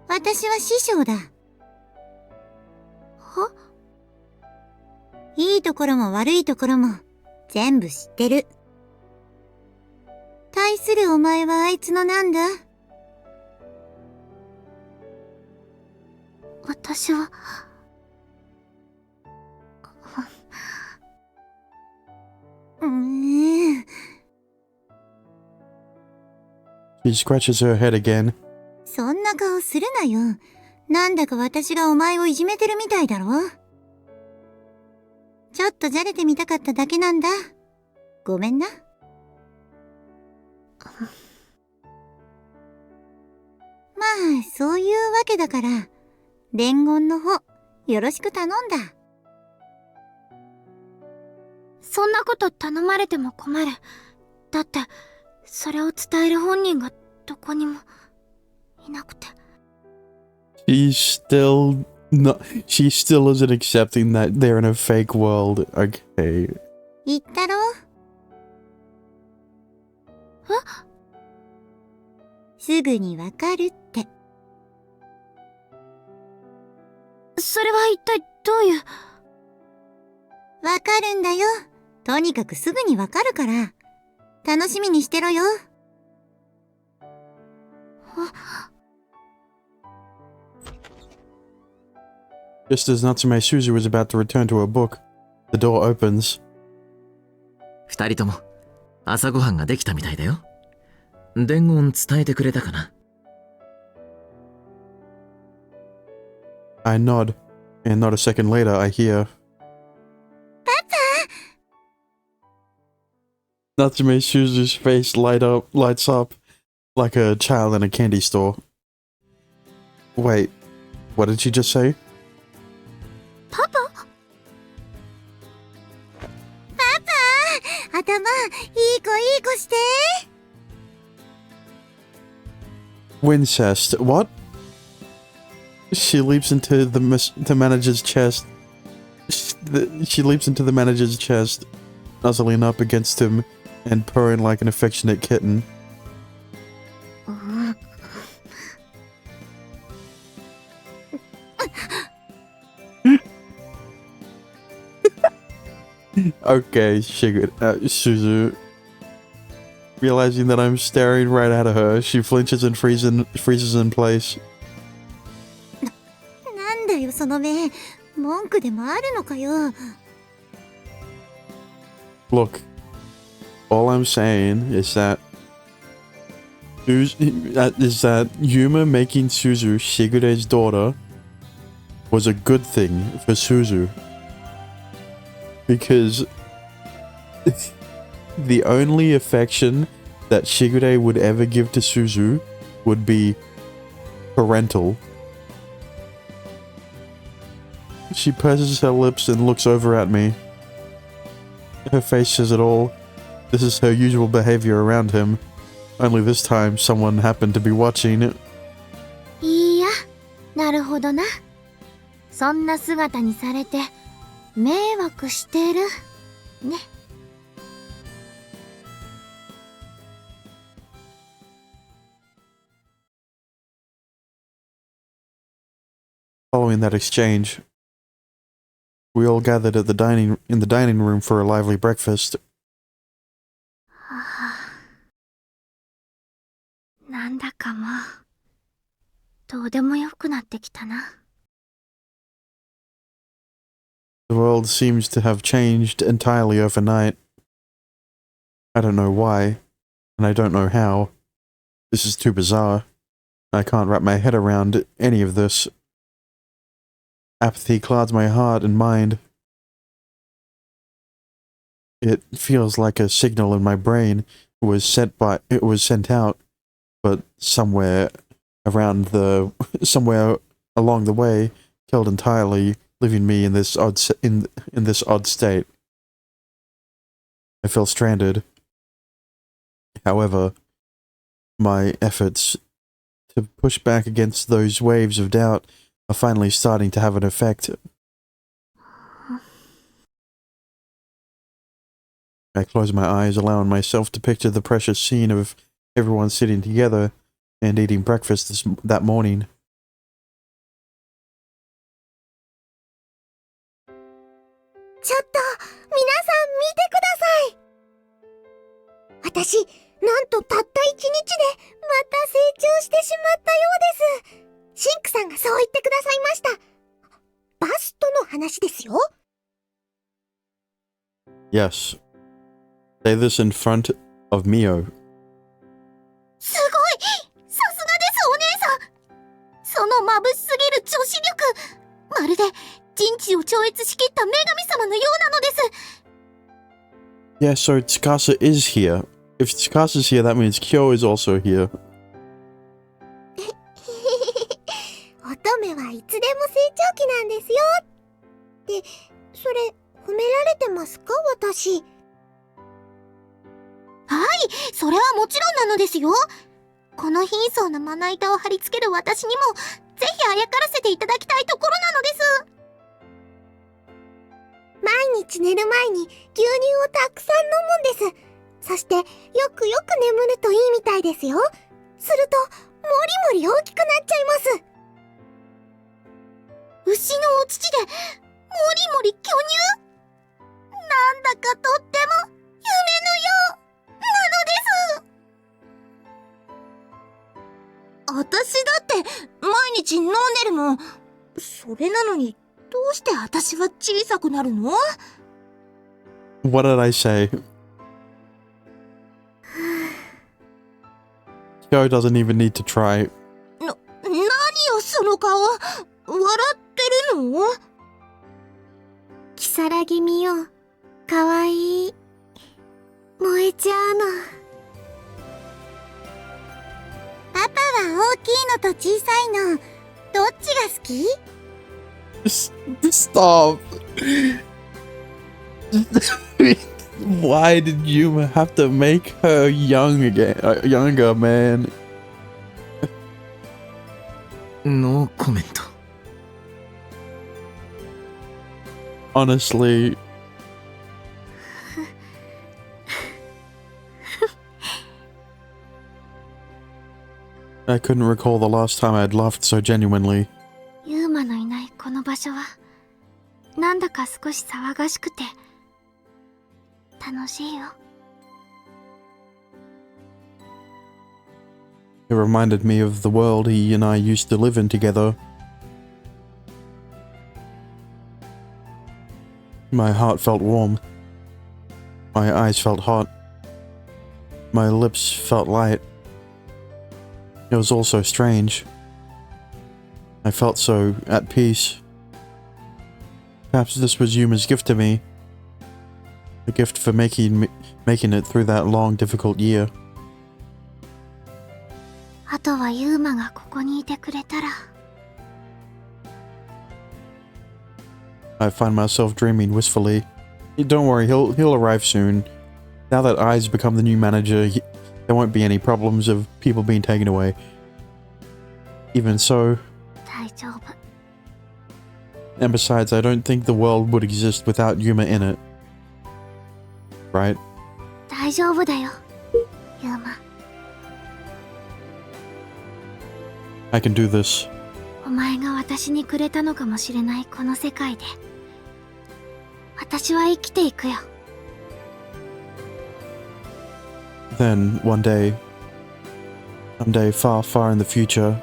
私は師匠だ。はいいところも悪いところも全部知ってる。対するお前はあいつのなんだ？私は、She scratches her head again. そんな顔するなよ。なんだか私がお前をいじめてるみたいだろ。ちょっとじゃれてみたかっただけなんだ。ごめんな。まあ、そういうわけだから、伝言の方、よろしく頼んだ。そんなこと頼まれても困る。だって、それを伝える本人がどこにもいなくて。She's still isn't accepting that they're in a fake world. Okay. 言ったろ？すぐにわかるって。それは一体どういう。わかるんだよ。とにかくすぐにわかるから。楽しみにしてろよ。Just as Natsume Suzu was about to return to her book, the door opens. 二人とも朝ごはんができたみたいだよ。伝言伝えてくれたかな？ I nod, and not a second later I hear... Natsume Suzu's face lights up like a child in a candy store. Wait, what did she just say? Papa? 頭、いい子して。Wincest, what? She leaps into the manager's chest. She leaps into the manager's chest, nuzzling up against him and purring like an affectionate kitten. Okay, Suzu. Realizing that I'm staring right at her, she flinches and freezes in place. なんだよその目。文句でもあるのかよ。Look, all I'm saying is that Yuma making Suzu Shigure's daughter was a good thing for Suzu. Because the only affection that Shigure would ever give to Suzu would be parental. She purses her lips and looks over at me. Her face says it all. This is her usual behavior around him. Only this time someone happened to be watching. いや、なるほどな。そんな姿にされて迷惑してるね。Following that exchange, we all gathered at the dining room for a lively breakfast. なんだかもうどうでもよくなってきたな。The world seems to have changed entirely overnight. I don't know why, and I don't know how. This is too bizarre. I can't wrap my head around any of this. Apathy clouds my heart and mind. It feels like a signal in my brain was sent out, but somewhere along the way, killed entirely, leaving me in this odd state. I feel stranded. However, my efforts to push back against those waves of doubt are finally starting to have an effect. I close my eyes, allowing myself to picture the precious scene of everyone sitting together and eating breakfast that morning. ちょっと、皆さん見てください。私、なんとたった1日でまた成長してしまったようです。シンクさんがそう言ってくださいました。バストの話ですよ。Yes. Say this in front of Mio. すごい！さすがです、お姉さん！その眩しすぎる女子力、まるで人知を超越しきった女神様のようなのです。 Yeah, so Tsukasa is here. If Tsukasa's here, that means Kyo is also here. 乙女はいつでも成長期なんですよ。って、それ褒められてますか、私。はい、それはもちろんなのですよ。この貧相なまな板を貼り付ける私にもぜひあやからせていただきたいところなのです。毎日寝る前に牛乳をたくさん飲むんです。そしてよくよく眠るといいみたいですよ。するともりもり大きくなっちゃいます。牛のお乳でもりもり巨乳、なんだかとっても夢のようなのです。私だって毎日飲んでるもん。それなのにどうして私は小さくなるの？ What did I say? Kyo doesn't even need to try. 何よその顔、笑ってるの？キサラギ見よう、かわいい。燃えちゃうの。パパは大きいのと小さいの、どっちが好き？ Stop. Why did Yuma have to make her young again? Younger, man. ノーコメント。 Honestly. I couldn't recall the last time I'd laughed so genuinely. ユーマのいないこの場所はなんだか少し騒がしくて楽しいよ。 It reminded me of the world he and I used to live in together. My heart felt warm. My eyes felt hot. My lips felt light. It was all so strange. I felt so at peace. Perhaps this was Yuma's gift to me. A gift for making it through that long, difficult year. あとはユーマがここにいてくれたら。 I find myself dreaming wistfully. Don't worry, he'll arrive soon. Now that Ai's become the new manager, there won't be any problems of people being taken away. Even so, 大丈夫。 and besides, I don't think the world would exist without Yuma in it. Right? 大丈夫だよ、ユーマ。 I can do this. お前が私にくれたのかもしれないこの世界で私は生きていくよ。 Then, one day, someday far, far in the future,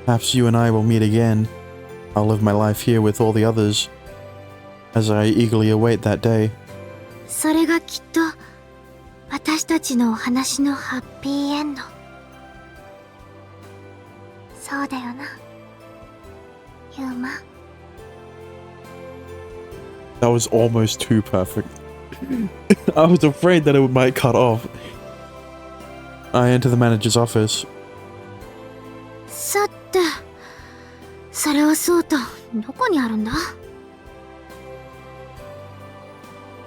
perhaps you and I will meet again. I'll live my life here with all the others, as I eagerly await that day. それがきっと私たちのお話のハッピーエンド。そうだよな、ユーマ。 That was almost too perfect. I was afraid that it might cut off. I enter the manager's office. さて、それはそうとどこにあるんだ？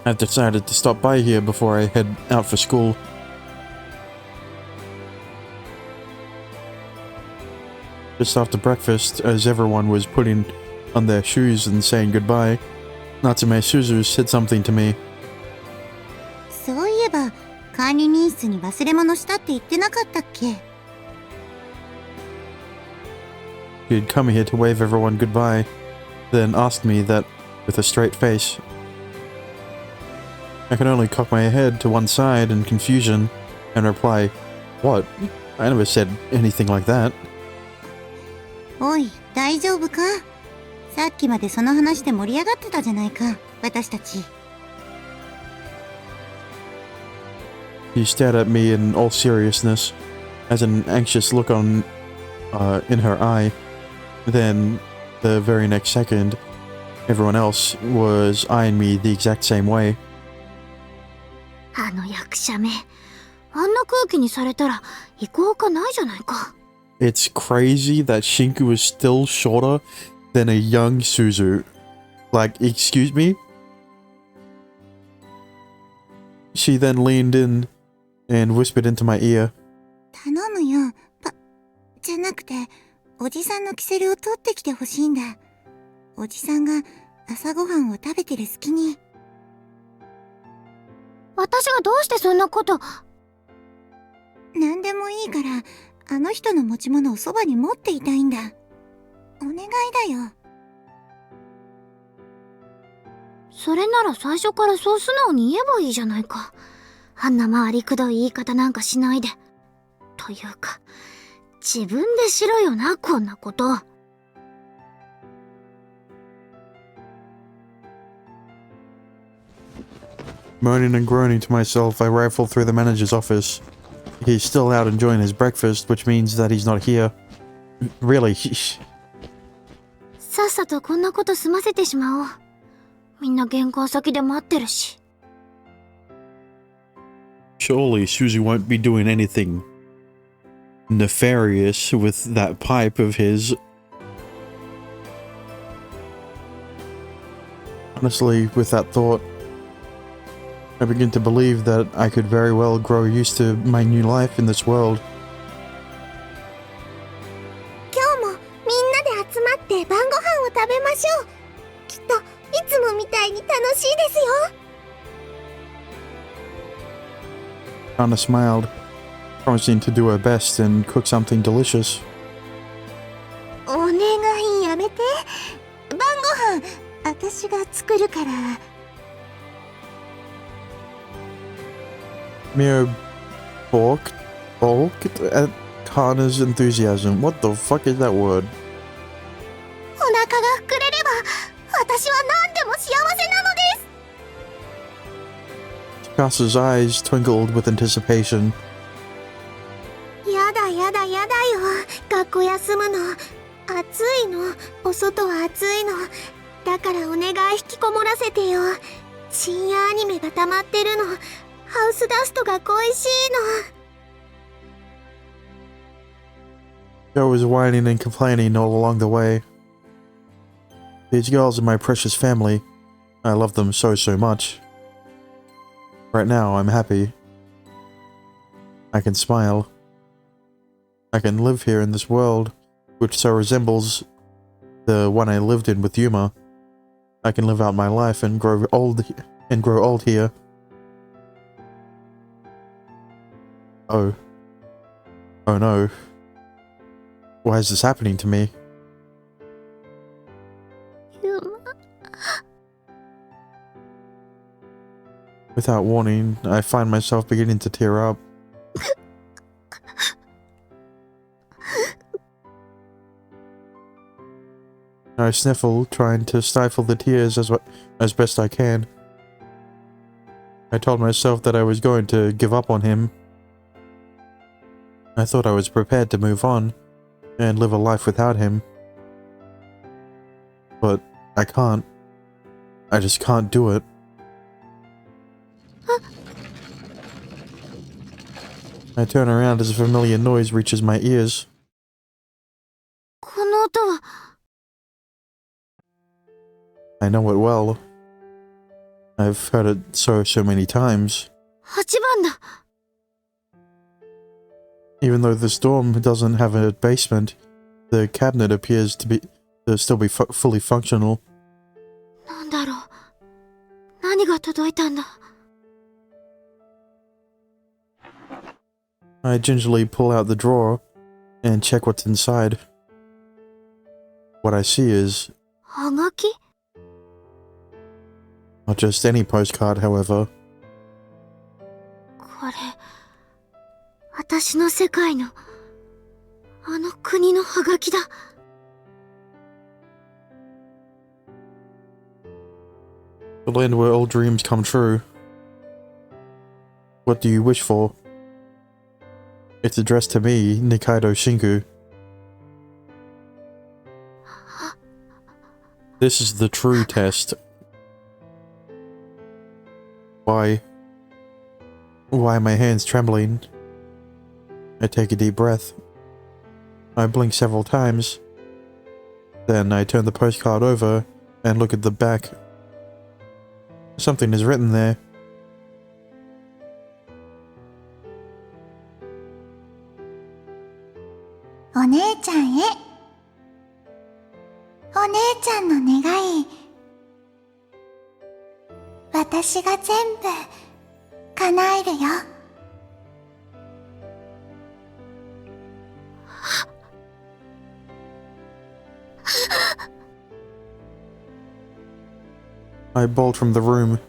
I've decided to stop by here before I head out for school. Just after breakfast, as everyone was putting on their shoes and saying goodbye, Natsume Suzu said something to me. そういえば、管理人室に忘れ物したって言ってなかったっけ？ She had come here to wave everyone goodbye, then asked me that with a straight face. I could only cock my head to one side in confusion and reply, "What? I never said anything like that." おい、大丈夫か？さっきまでその話で盛り上がってたじゃないか、私たち。She stared at me in all seriousness, as an anxious look in her eye. Then, the very next second, everyone else was eyeing me the exact same way. あの役者め、あんな空気にされたら行こうかないじゃないか。It's crazy that Shinku is still shorter than a young Suzu. Like, excuse me? She then leaned in and whispered into my ear. 頼むよ。じゃなくて、おじさんのキセルを取ってきてほしいんだ。おじさんが朝ごはんを食べてる隙に。私がどうしてそんなこと。何でもいいから、あの人の持ち物をそばに持っていたいんだ。お願いだよ。それなら最初からそう素直に言えばいいじゃないか。あんな回りくどい言い方なんかしないで。というか、自分でしろよな、こんなこと。Moaning and groaning to myself, I rifle through the manager's office. He's still out enjoying his breakfast, which means that he's not here. Really? さっさとこんなこと済ませてしまおう。みんな玄関先で待ってるし。Surely Suzu won't be doing anything nefarious with that pipe of his. Honestly, with that thought, I begin to believe that I could very well grow used to my new life in this world. 今日もみんなで集まって晩ご飯を食べましょう。きっといつもみたいに楽しいですよ。Anna smiled, promising to do her best and cook something delicious. お願いやめて。晩ご飯私が作るから。Mio balked at Hana's enthusiasm. What the fuck is that word? お腹が膨れれば私は何でも幸せなのです。 Tikasa's eyes twinkled with anticipation. やだやだやだよ。学校休むの。暑いの。お外は暑いの。だからお願い引きこもらせてよ。深夜アニメが溜まってるの。ハウスダストが恋しいの。 Joe was whining and complaining all along the way. These girls are my precious family. I love them so much. Right now, I'm happy. I can smile. I can live here in this world, which so resembles the one I lived in with Yuma. I can live out my life and grow old here. Oh. Oh no. Why is this happening to me? ユマ。 Without warning, I find myself beginning to tear up. I sniffle, trying to stifle the tears as best I can. I told myself that I was going to give up on him. I thought I was prepared to move on and live a life without him. But I can't. I just can't do it. I turn around as a familiar noise reaches my ears. この音は。 I know it well. I've heard it so many times. 8番だ。 Even though this dorm doesn't have a basement, the cabinet appears to still be fully functional. なんだろう。何が届いたんだ。 I gingerly pull out the drawer and check what's inside. What I see is はがき？ not just any postcard, however. これ、私の世界の、あの国のハガキだ。 The land where all dreams come true. What do you wish for? It's addressed to me, Nikaido Shinku. This is the true test. Why are my hands trembling? I take a deep breath. I blink several times. Then I turn the postcard over and look at the back. Something is written there. "お姉ちゃんへ。お姉ちゃんの願い、私が全部叶えるよ." I bolt from the room.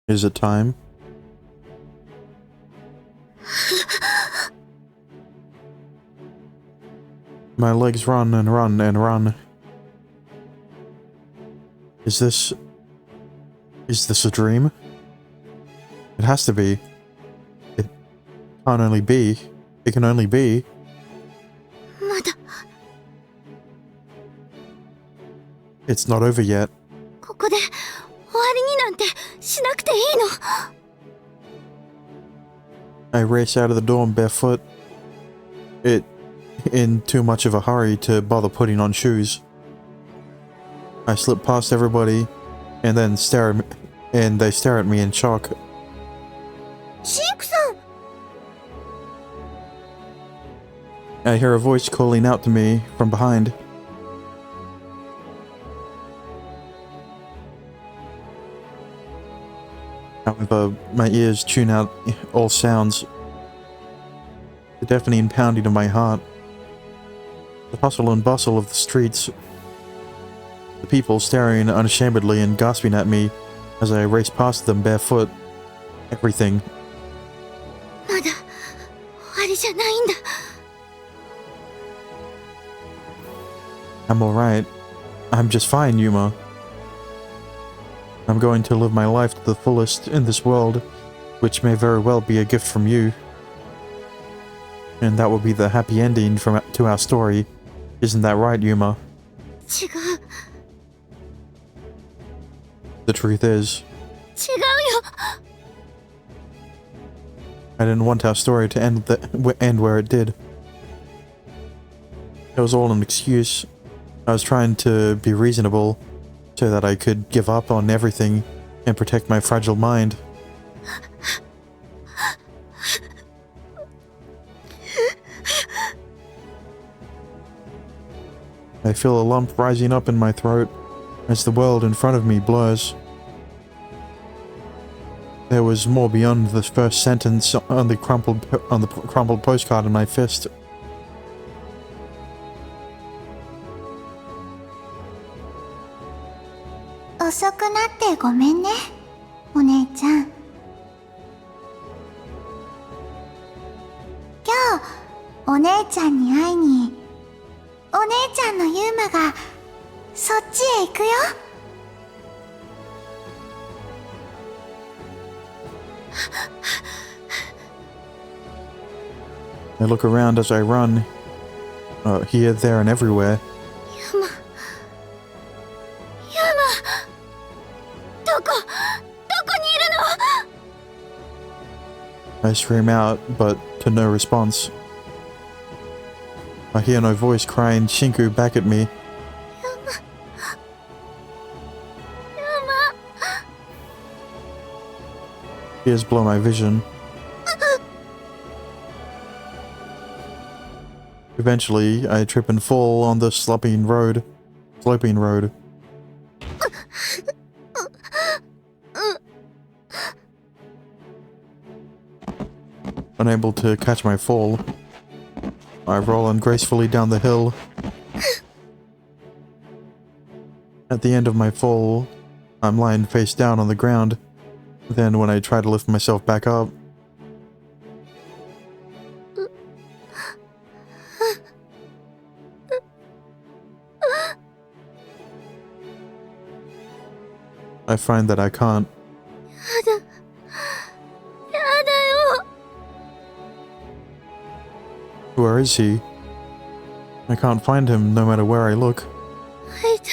Is it time? My legs run and run and run. Is this a dream? It has to be. It can only be. It can only be. まだ It's not over yet. ここで終わりになんてしなくていいの。I race out of the dorm barefoot. In too much of a hurry to bother putting on shoes. I slip past everybody, and then they stare at me in shock. シンクさん。 I hear a voice calling out to me from behind. However, my ears tune out all sounds. The deafening pounding of my heart. The hustle and bustle of the streets. The people staring unashamedly and gasping at me as I race past them barefoot. Everything. まだ終わりじゃないんだ。 I'm alright. I'm just fine, Yuma. I'm going to live my life to the fullest in this world, which may very well be a gift from you. And that will be the happy ending to our story. Isn't that right, Yuma? 違う。 The truth is, 違うよ。 I didn't want our story to end where it did. It was all an excuse. I was trying to be reasonable, so that I could give up on everything and protect my fragile mind. I feel a lump rising up in my throat as the world in front of me blurs. There was more beyond the first sentence on the crumpled postcard in my fist. "遅くなってごめんね、お姉ちゃん。今日お姉ちゃんに会いに、お姉ちゃんのユーマがそっちへ行くよ." I look around as I run, here, there, and everywhere. ユーマ、どこにいるの？ I scream out, but to no response. I hear no voice crying Shinku back at me. ユーマ。 Tears blow my vision. Eventually, I trip and fall on the sloping road. Unable to catch my fall, I roll ungracefully down the hill. At the end of my fall, I'm lying face down on the ground. Then when I try to lift myself back up, I find that I can't. やだよ。Where is he? I can't find him no matter where I look. 会いたい。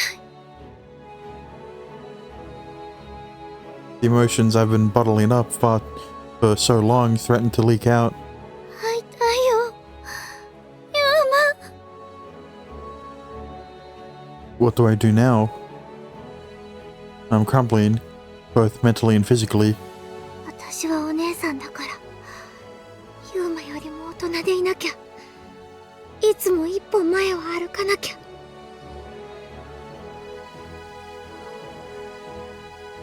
The emotions I've been bottling up for so long threaten to leak out. 会いたいよ。ユーマ。 What do I do now? I'm crumbling, both mentally and physically. 私はお姉さんだから。ユーマよりも大人でいなきゃ。いつも一歩前を歩かなきゃ。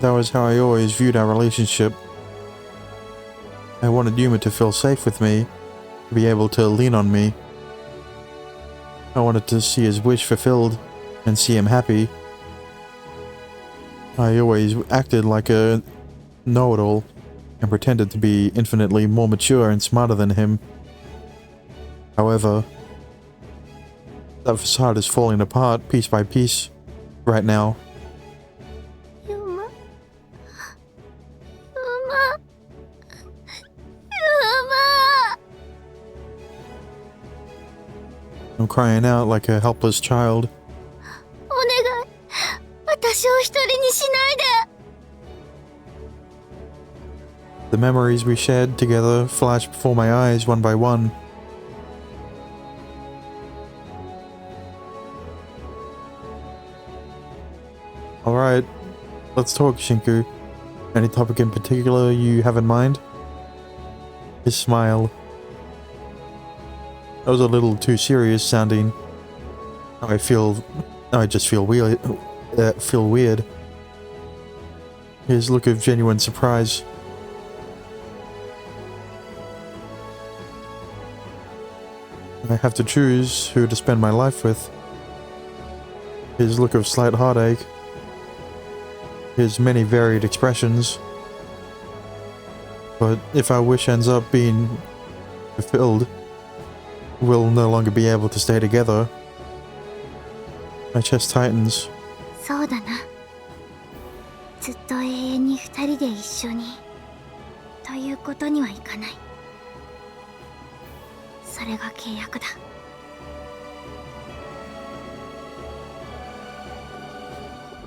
That was how I always viewed our relationship. I wanted Yuma to feel safe with me, to be able to lean on me. I wanted to see his wish fulfilled and see him happy. I always acted like a know-it-all and pretended to be infinitely more mature and smarter than him. However, that facade is falling apart piece by piece right now. ユーマ。ユーマ。ユーマ。 I'm crying out like a helpless child. お願い。私を一人にしないで。 The memories we shared together flash before my eyes one by one. Alright, let's talk, Shinku. Any topic in particular you have in mind? His smile. That was a little too serious sounding. I just feel weird. Feel weird. His look of genuine surprise. I have to choose who to spend my life with. His look of slight heartache. His many varied expressions. But if our wish ends up being fulfilled, we'll no longer be able to stay together. My chest tightens. そうだな。ずっと永遠に二人で一緒に。ということにはいかない。それが契約だ。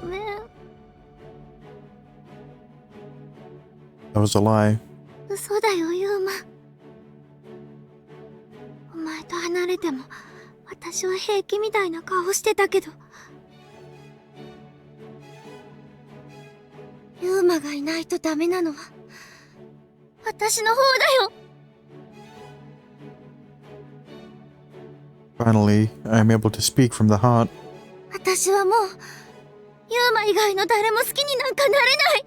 ごめん。 That was a lie. 嘘だよ、ユーマ。お前と離れても、私は平気みたいな顔してたけど。ユーマがいないとダメなのは、私の方だよ。 Finally, I am able to speak from the heart. 私はもう、ユーマ以外の誰も好きになんかなれない。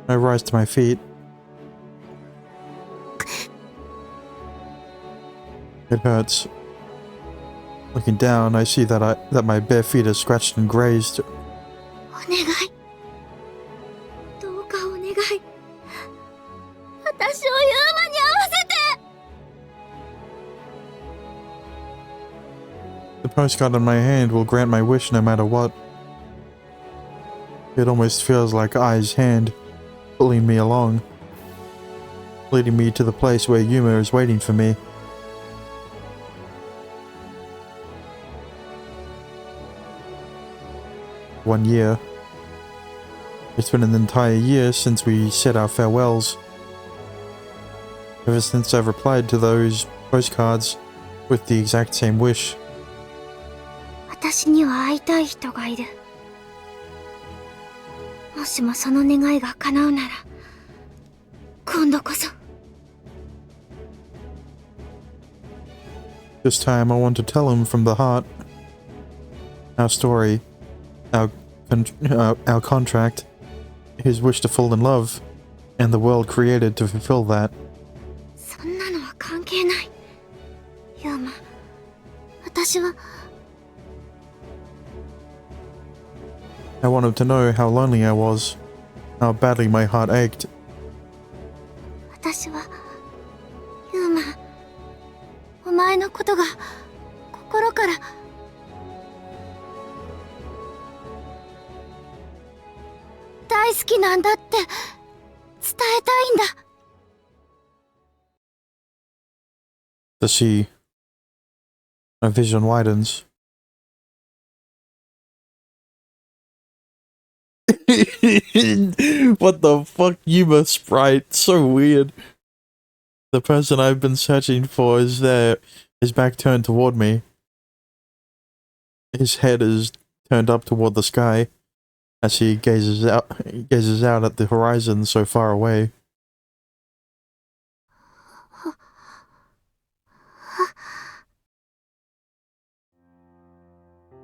I rise to my feet. It hurts. Looking down, I see that my bare feet are scratched and grazed. お願い。どうかお願い。私をユーマに会わせて。 The postcard in my hand will grant my wish no matter what. It almost feels like Ai's hand, pulling me along, leading me to the place where Yuma is waiting for me. One year. It's been an entire year since we said our farewells. Ever since I've replied to those postcards with the exact same wish. 私には会いたい人がいる。もしもその願いが叶うなら、今度こそ。 This time I want to tell him from the heart. Our story, our contract, his wish to fall in love, and the world created to fulfill that. そんなのは関係ない。ユーマ、私は。 I want him to know how lonely I was, how badly my heart ached. 私は、ユーマ、お前のことが心から大好きなんだって伝えたいんだ。to see. My vision widens. What the fuck, Yuma sprite? So weird. The person I've been searching for is there, his back turned toward me. His head is turned up toward the sky as he gazes out at the horizon so far away.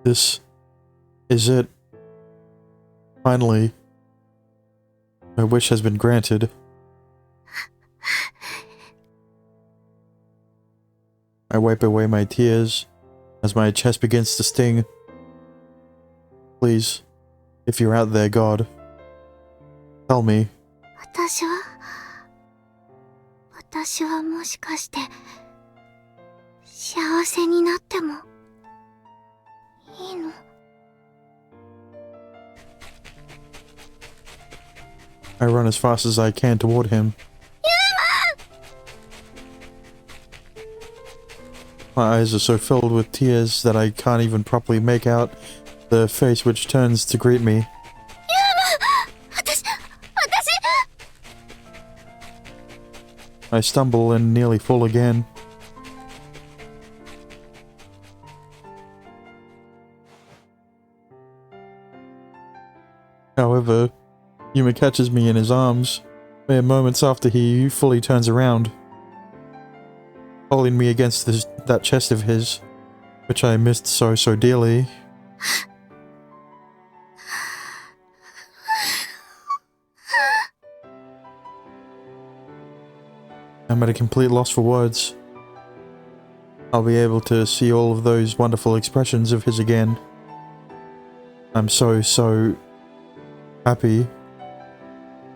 This is it. Finally, my wish has been granted. I wipe away my tears as my chest begins to sting. Please, if you're out there, God, tell me. 私はもしかして幸せになってもいいの? I run as fast as I can toward him. My eyes are so filled with tears that I can't even properly make out the face which turns to greet me. I stumble and nearly fall again. However, Yuma catches me in his arms, mere moments after he fully turns around, holding me against that chest of his, which I missed so dearly. I'm at a complete loss for words. I'll be able to see all of those wonderful expressions of his again. I'm so happy,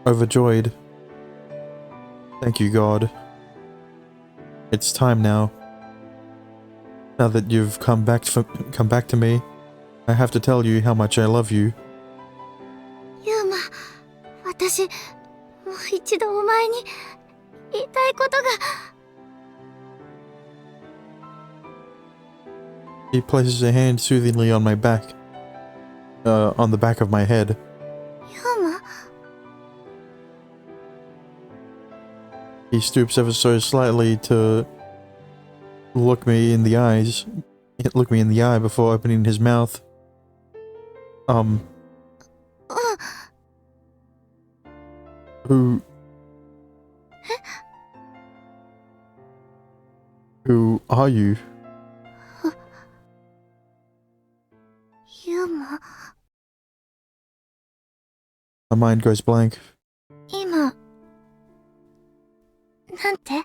overjoyed. Thank you, God. It's time now. Now that you've come back to me, I have to tell you how much I love you. Yuma, 私もう一度お前に言いたいことが。He places a hand soothingly on my back, on the back of my head. Yuma? He stoops ever so slightly to look me in the eye before opening his mouth. Who are you? Yuma? My mind goes blank. 今、なんて?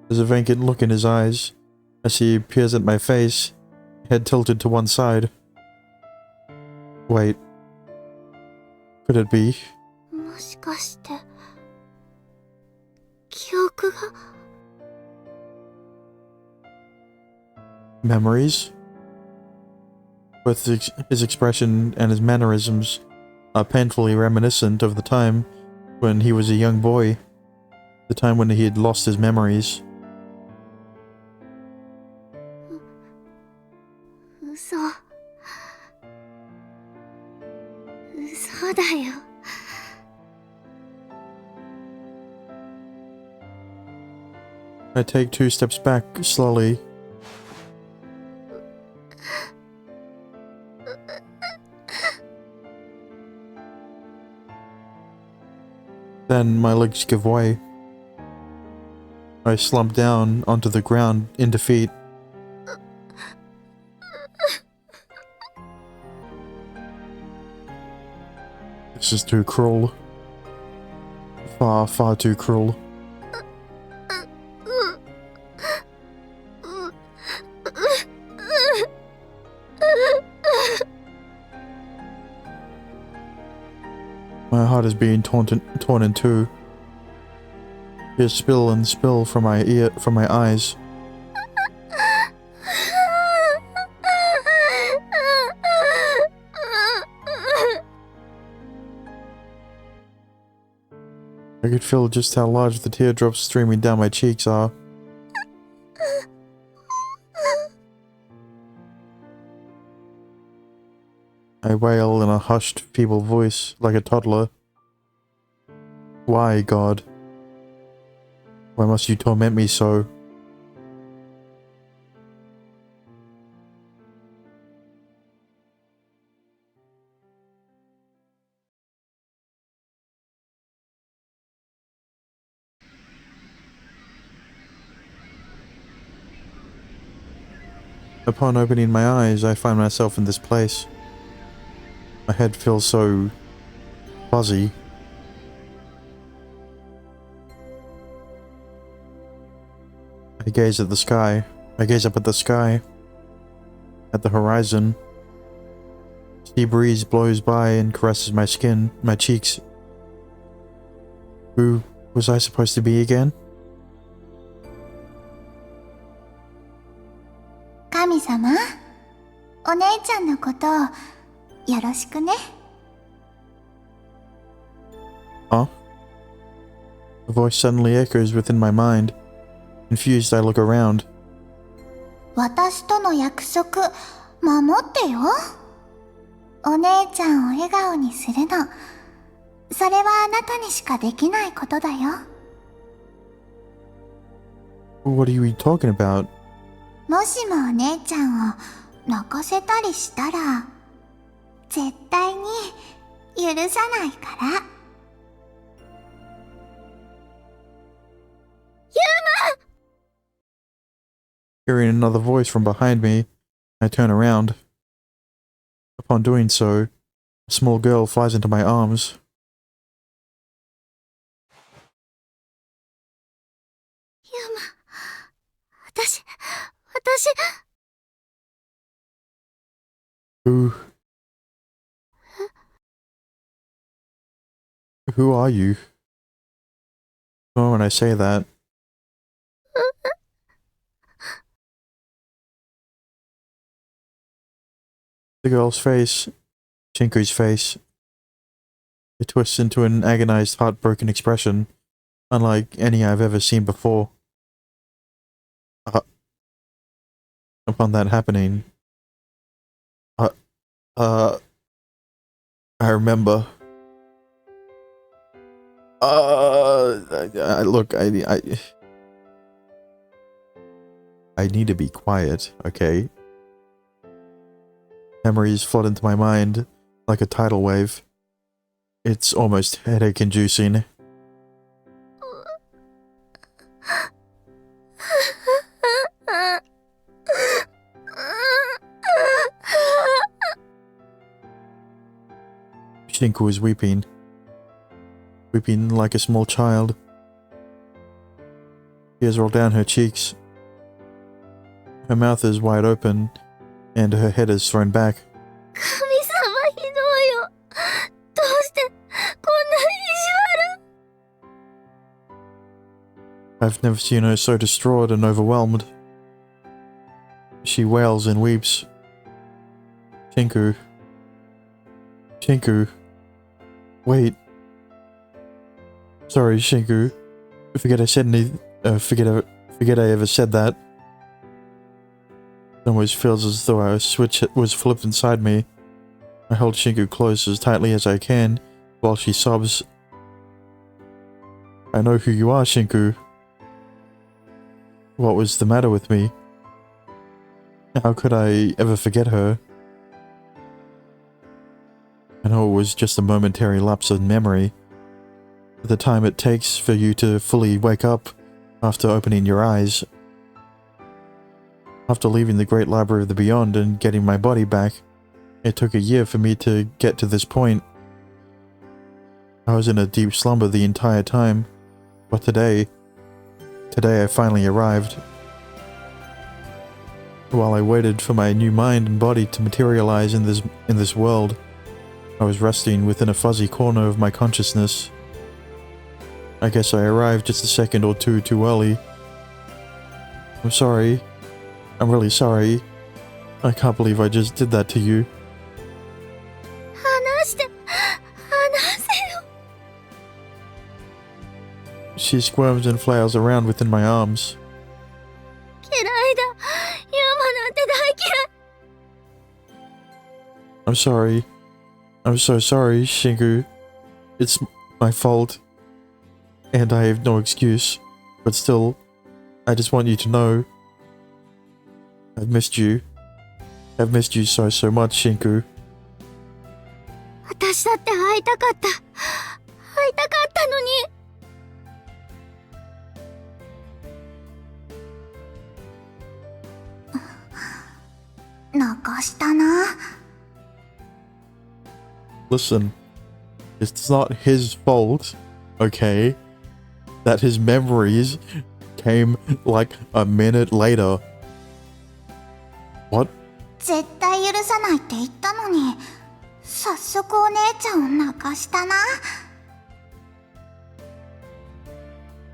There's a vacant look in his eyes as he peers at my face, head tilted to one side. Wait. Could it be? もしかして、記憶が? Memories? Both his expression and his mannerisms are painfully reminiscent of the time when he was a young boy, the time when he had lost his memories. 嘘だよ. I take 2 steps back slowly. Then my legs give way. I slump down onto the ground in defeat. This is too cruel. Far too cruel. My heart is being torn in two. Tears spill and spill from my eyes. I I could feel just how large the teardrops streaming down my cheeks are. I wail in a hushed, feeble voice, like a toddler. Why, God? Why must you torment me so? Upon opening my eyes, I find myself in this place. My head feels so fuzzy. I gaze at the sky. I gaze up at the sky. At the horizon. Sea breeze blows by and caresses my skin, my cheeks. Who was I supposed to be again? 神様、お姉ちゃんのことをよろしくね。Huh? A voice suddenly echoes within my mind. Confused, I look around. 私との約束、守ってよ。お姉ちゃんを笑顔にするの。それはあなたにしかできないことだよ。What are you talking about? もしもお姉ちゃんを泣かせたりしたら、絶対に許さないから。Hearing another voice from behind me, I turn around. Upon doing so, a small girl flies into my arms. Yuma, 私 Who are you? Oh, when I say that. The girl's face, Chinku's face, it twists into an agonized, heartbroken expression, unlike any I've ever seen before. Upon that happening, I remember. Look, I need to be quiet, okay? Memories flood into my mind like a tidal wave. It's almost headache-inducing. Shinku was weeping like a small child. Tears roll down her cheeks. Her mouth is wide open, and her head is thrown back. 神様ひどいよ。どうしてこんな意地悪。 I've never seen her so distraught and overwhelmed. She wails and weeps. Shinku. Wait. Sorry, Shinku. Forget I ever said that. It almost feels as though a switch was flipped inside me. I hold Shinku close as tightly as I can, while she sobs. I know who you are, Shinku. What was the matter with me? How could I ever forget her? I know it was just a momentary lapse of memory. The time it takes for you to fully wake up after opening your eyes. After leaving the Great Library of the Beyond and getting my body back, it took a year for me to get to this point. I was in a deep slumber the entire time, but today I finally arrived. While I waited for my new mind and body to materialize in this world, I was resting within a fuzzy corner of my consciousness. I guess I arrived just a second or two too early. I'm sorry. I'm really sorry. I can't believe I just did that to you. 話せよ。She squirms and flails around within my arms. 嫌いだ。ユーマなんて大嫌い。 I'm sorry. I'm so sorry, Shinku. It's my fault. And I have no excuse. But still, I just want you to know I've missed you. I've missed you so much, Shinku. 私だって会いたかった。会いたかったのに。泣かしたな。Listen, it's not his fault, okay? That his memories came like a minute later. What? 絶対許さないって言ったのに、早速お姉ちゃんを泣かしたな。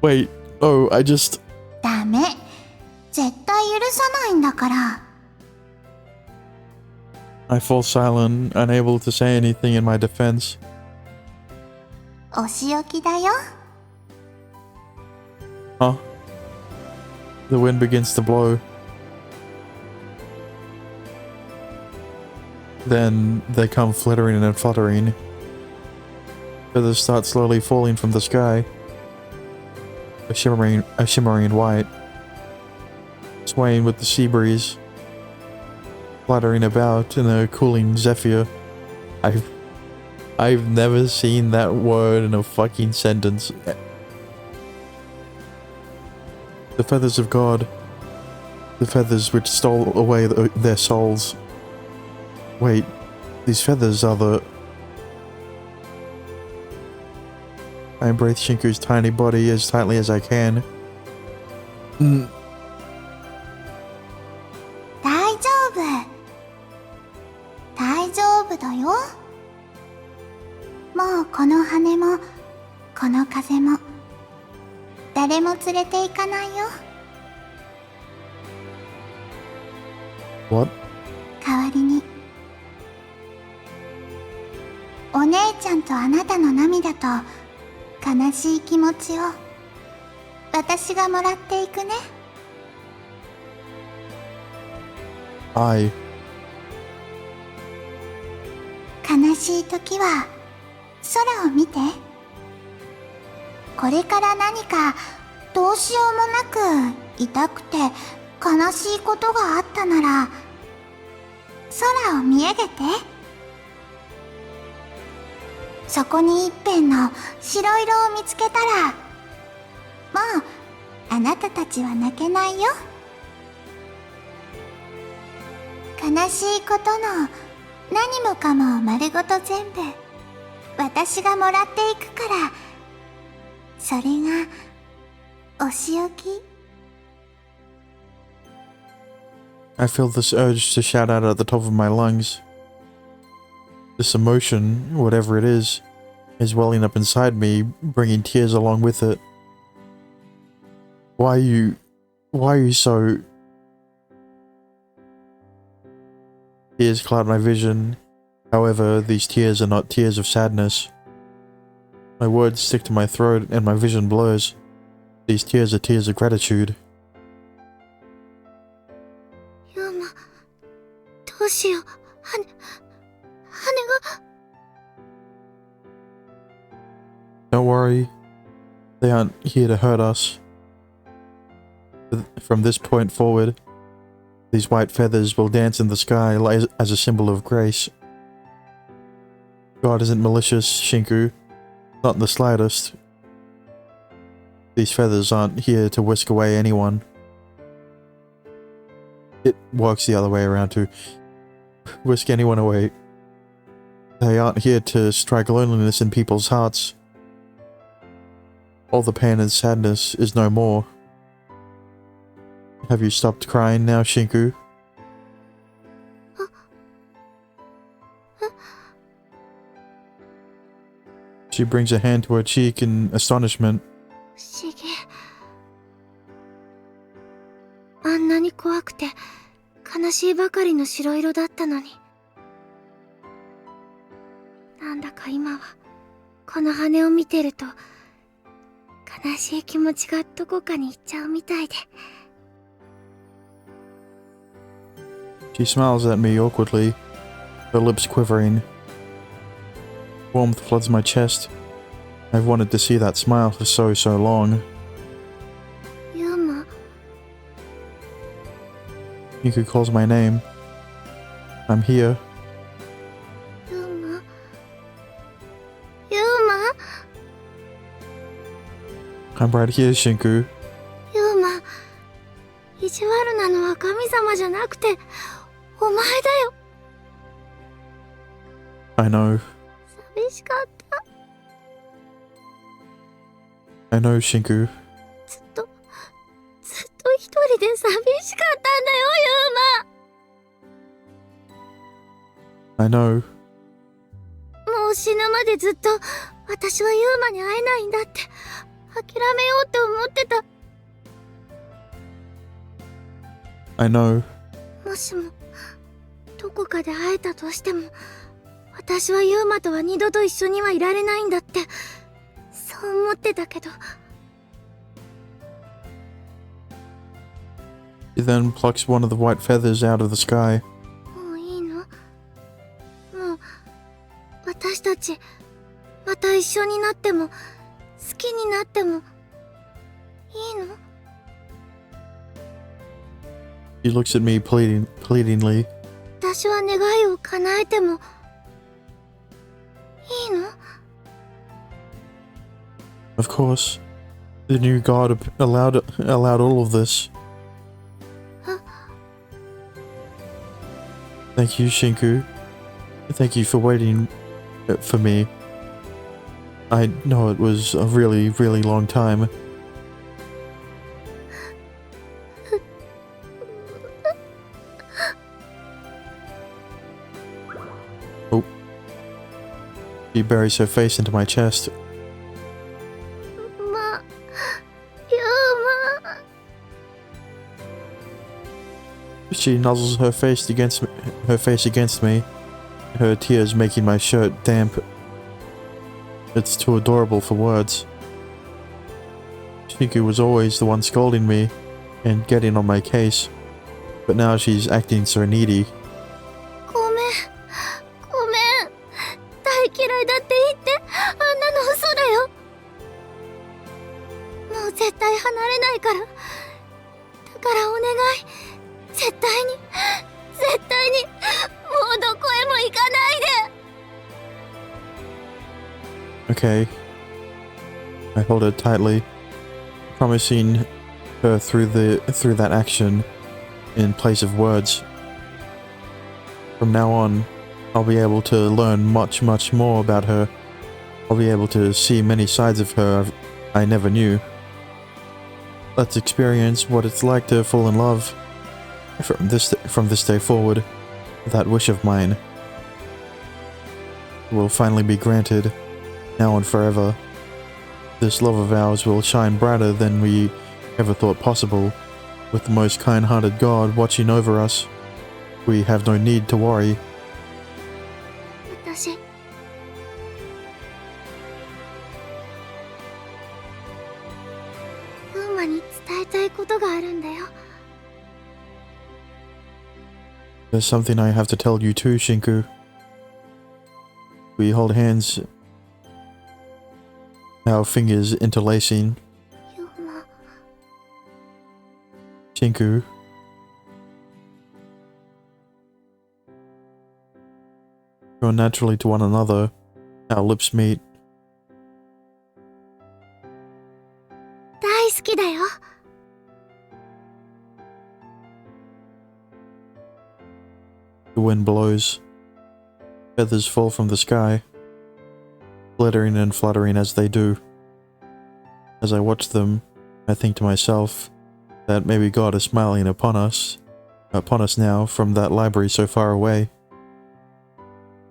Wait, oh, I just... ダメ。絶対許さないんだから。I fall silent, unable to say anything in my defense. お仕置きだよ。Huh? The wind begins to blow. Then they come flittering and fluttering. Feathers start slowly falling from the sky. A shimmering white, swaying with the sea breeze, fluttering about in a cooling zephyr. I've never seen that word in a fucking sentence. The feathers of God. The feathers which stole away their souls. Wait, these feathers are the... I embrace Shinku's tiny body as tightly as I can. 大丈夫。大丈夫だよ。もうこの羽も、この風も、誰も連れて行かないよ。What? 代わりに、お姉ちゃんとあなたの涙と悲しい気持ちを私がもらっていくね。I... 悲しい時は空を見て。これから何かどうしようもなく痛くて悲しいことがあったなら空を見上げて。そこに一辺の白色を見つけたらもうあなたたちは泣けないよ。悲しいことの何もかも丸ごと全部私がもらっていくから、それがお仕置き。 I feel this urge to shout out at the top of my lungs. This emotion, whatever it is welling up inside me, bringing tears along with it. Why are you so... Tears cloud my vision. However, these tears are not tears of sadness. My words stick to my throat and my vision blurs. These tears are tears of gratitude. ユーマ、どうしよう。羽が。 Don't worry. They aren't here to hurt us. From this point forward, these white feathers will dance in the sky as a symbol of grace. God isn't malicious, Shinku. Not in the slightest. These feathers aren't here to whisk away anyone. It works the other way around to whisk anyone away. They aren't here to strike loneliness in people's hearts. All the pain and sadness is no more. Have you stopped crying now, Shinku? She brings a hand to her cheek in astonishment. 不思議。あんなに怖くて悲しいばかりの白色だったのに。なんだか今はこの羽を見てると悲しい気持ちがどこかに行っちゃうみたいで。She smiles at me awkwardly, her lips quivering. Warmth floods my chest. I've wanted to see that smile for so long. ユーマ、 Yuku calls my name. I'm here. ユーマ、ユーマ、 I'm right here, Shinku. ユーマ、意地悪なのは神様じゃなくて、お前だよ。 I know. 寂しかった。 I know, Shinku. ずっと一人で寂しかったんだよ、ユーマ。 I know. もう死ぬまでずっと私はユーマに会えないんだって諦めようって思ってた。 I know. もしもどこかで会えたとしても私はユーマとは二度と一緒にはいられないんだってそう思ってたけど。 He then plucks one of the white feathers out of the sky. もういいの？もう私たちまた一緒になっても好きになってもいいの？ He looks at me pleadingly. 私は願いを叶えてもいいの？ Of course. The new god allowed all of this. Thank you, Shinku. Thank you for waiting for me. I know it was a really long time. Oh. She buries her face into my chest. ま、ユーマ。 She nuzzles her face against me, her tears making my shirt damp. It's too adorable for words. Shinku was always the one scolding me and getting on my case, but now she's acting so needy. ごめん、ごめん。大嫌いだって言って、あんなの嘘だよ。もう絶対離れないから。だからお願い。絶対に、もうどこへも行かないで。 Okay. I hold her tightly, promising her through that action in place of words. From now on, I'll be able to learn much more about her. I'll be able to see many sides of her I never knew. Let's experience what it's like to fall in love. From this day forward, that wish of mine will finally be granted, now and forever. This love of ours will shine brighter than we ever thought possible. With the most kind-hearted God watching over us, we have no need to worry. 私、ユーマに伝えたいことがあるんだよ。 There's something I have to tell you too, Shinku. We hold hands, our fingers interlacing. ユーマ、 Shinku. Drawn naturally to one another, our lips meet. 大好きだよ。 The wind blows. Feathers fall from the sky, glittering and fluttering as they do. As I watch them, I think to myself that maybe God is smiling upon us now from that library so far away.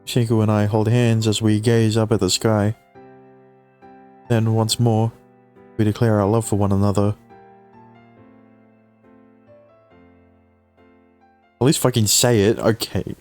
Shinku and I hold hands as we gaze up at the sky. Then once more, we declare our love for one another. At least fucking say it. Okay.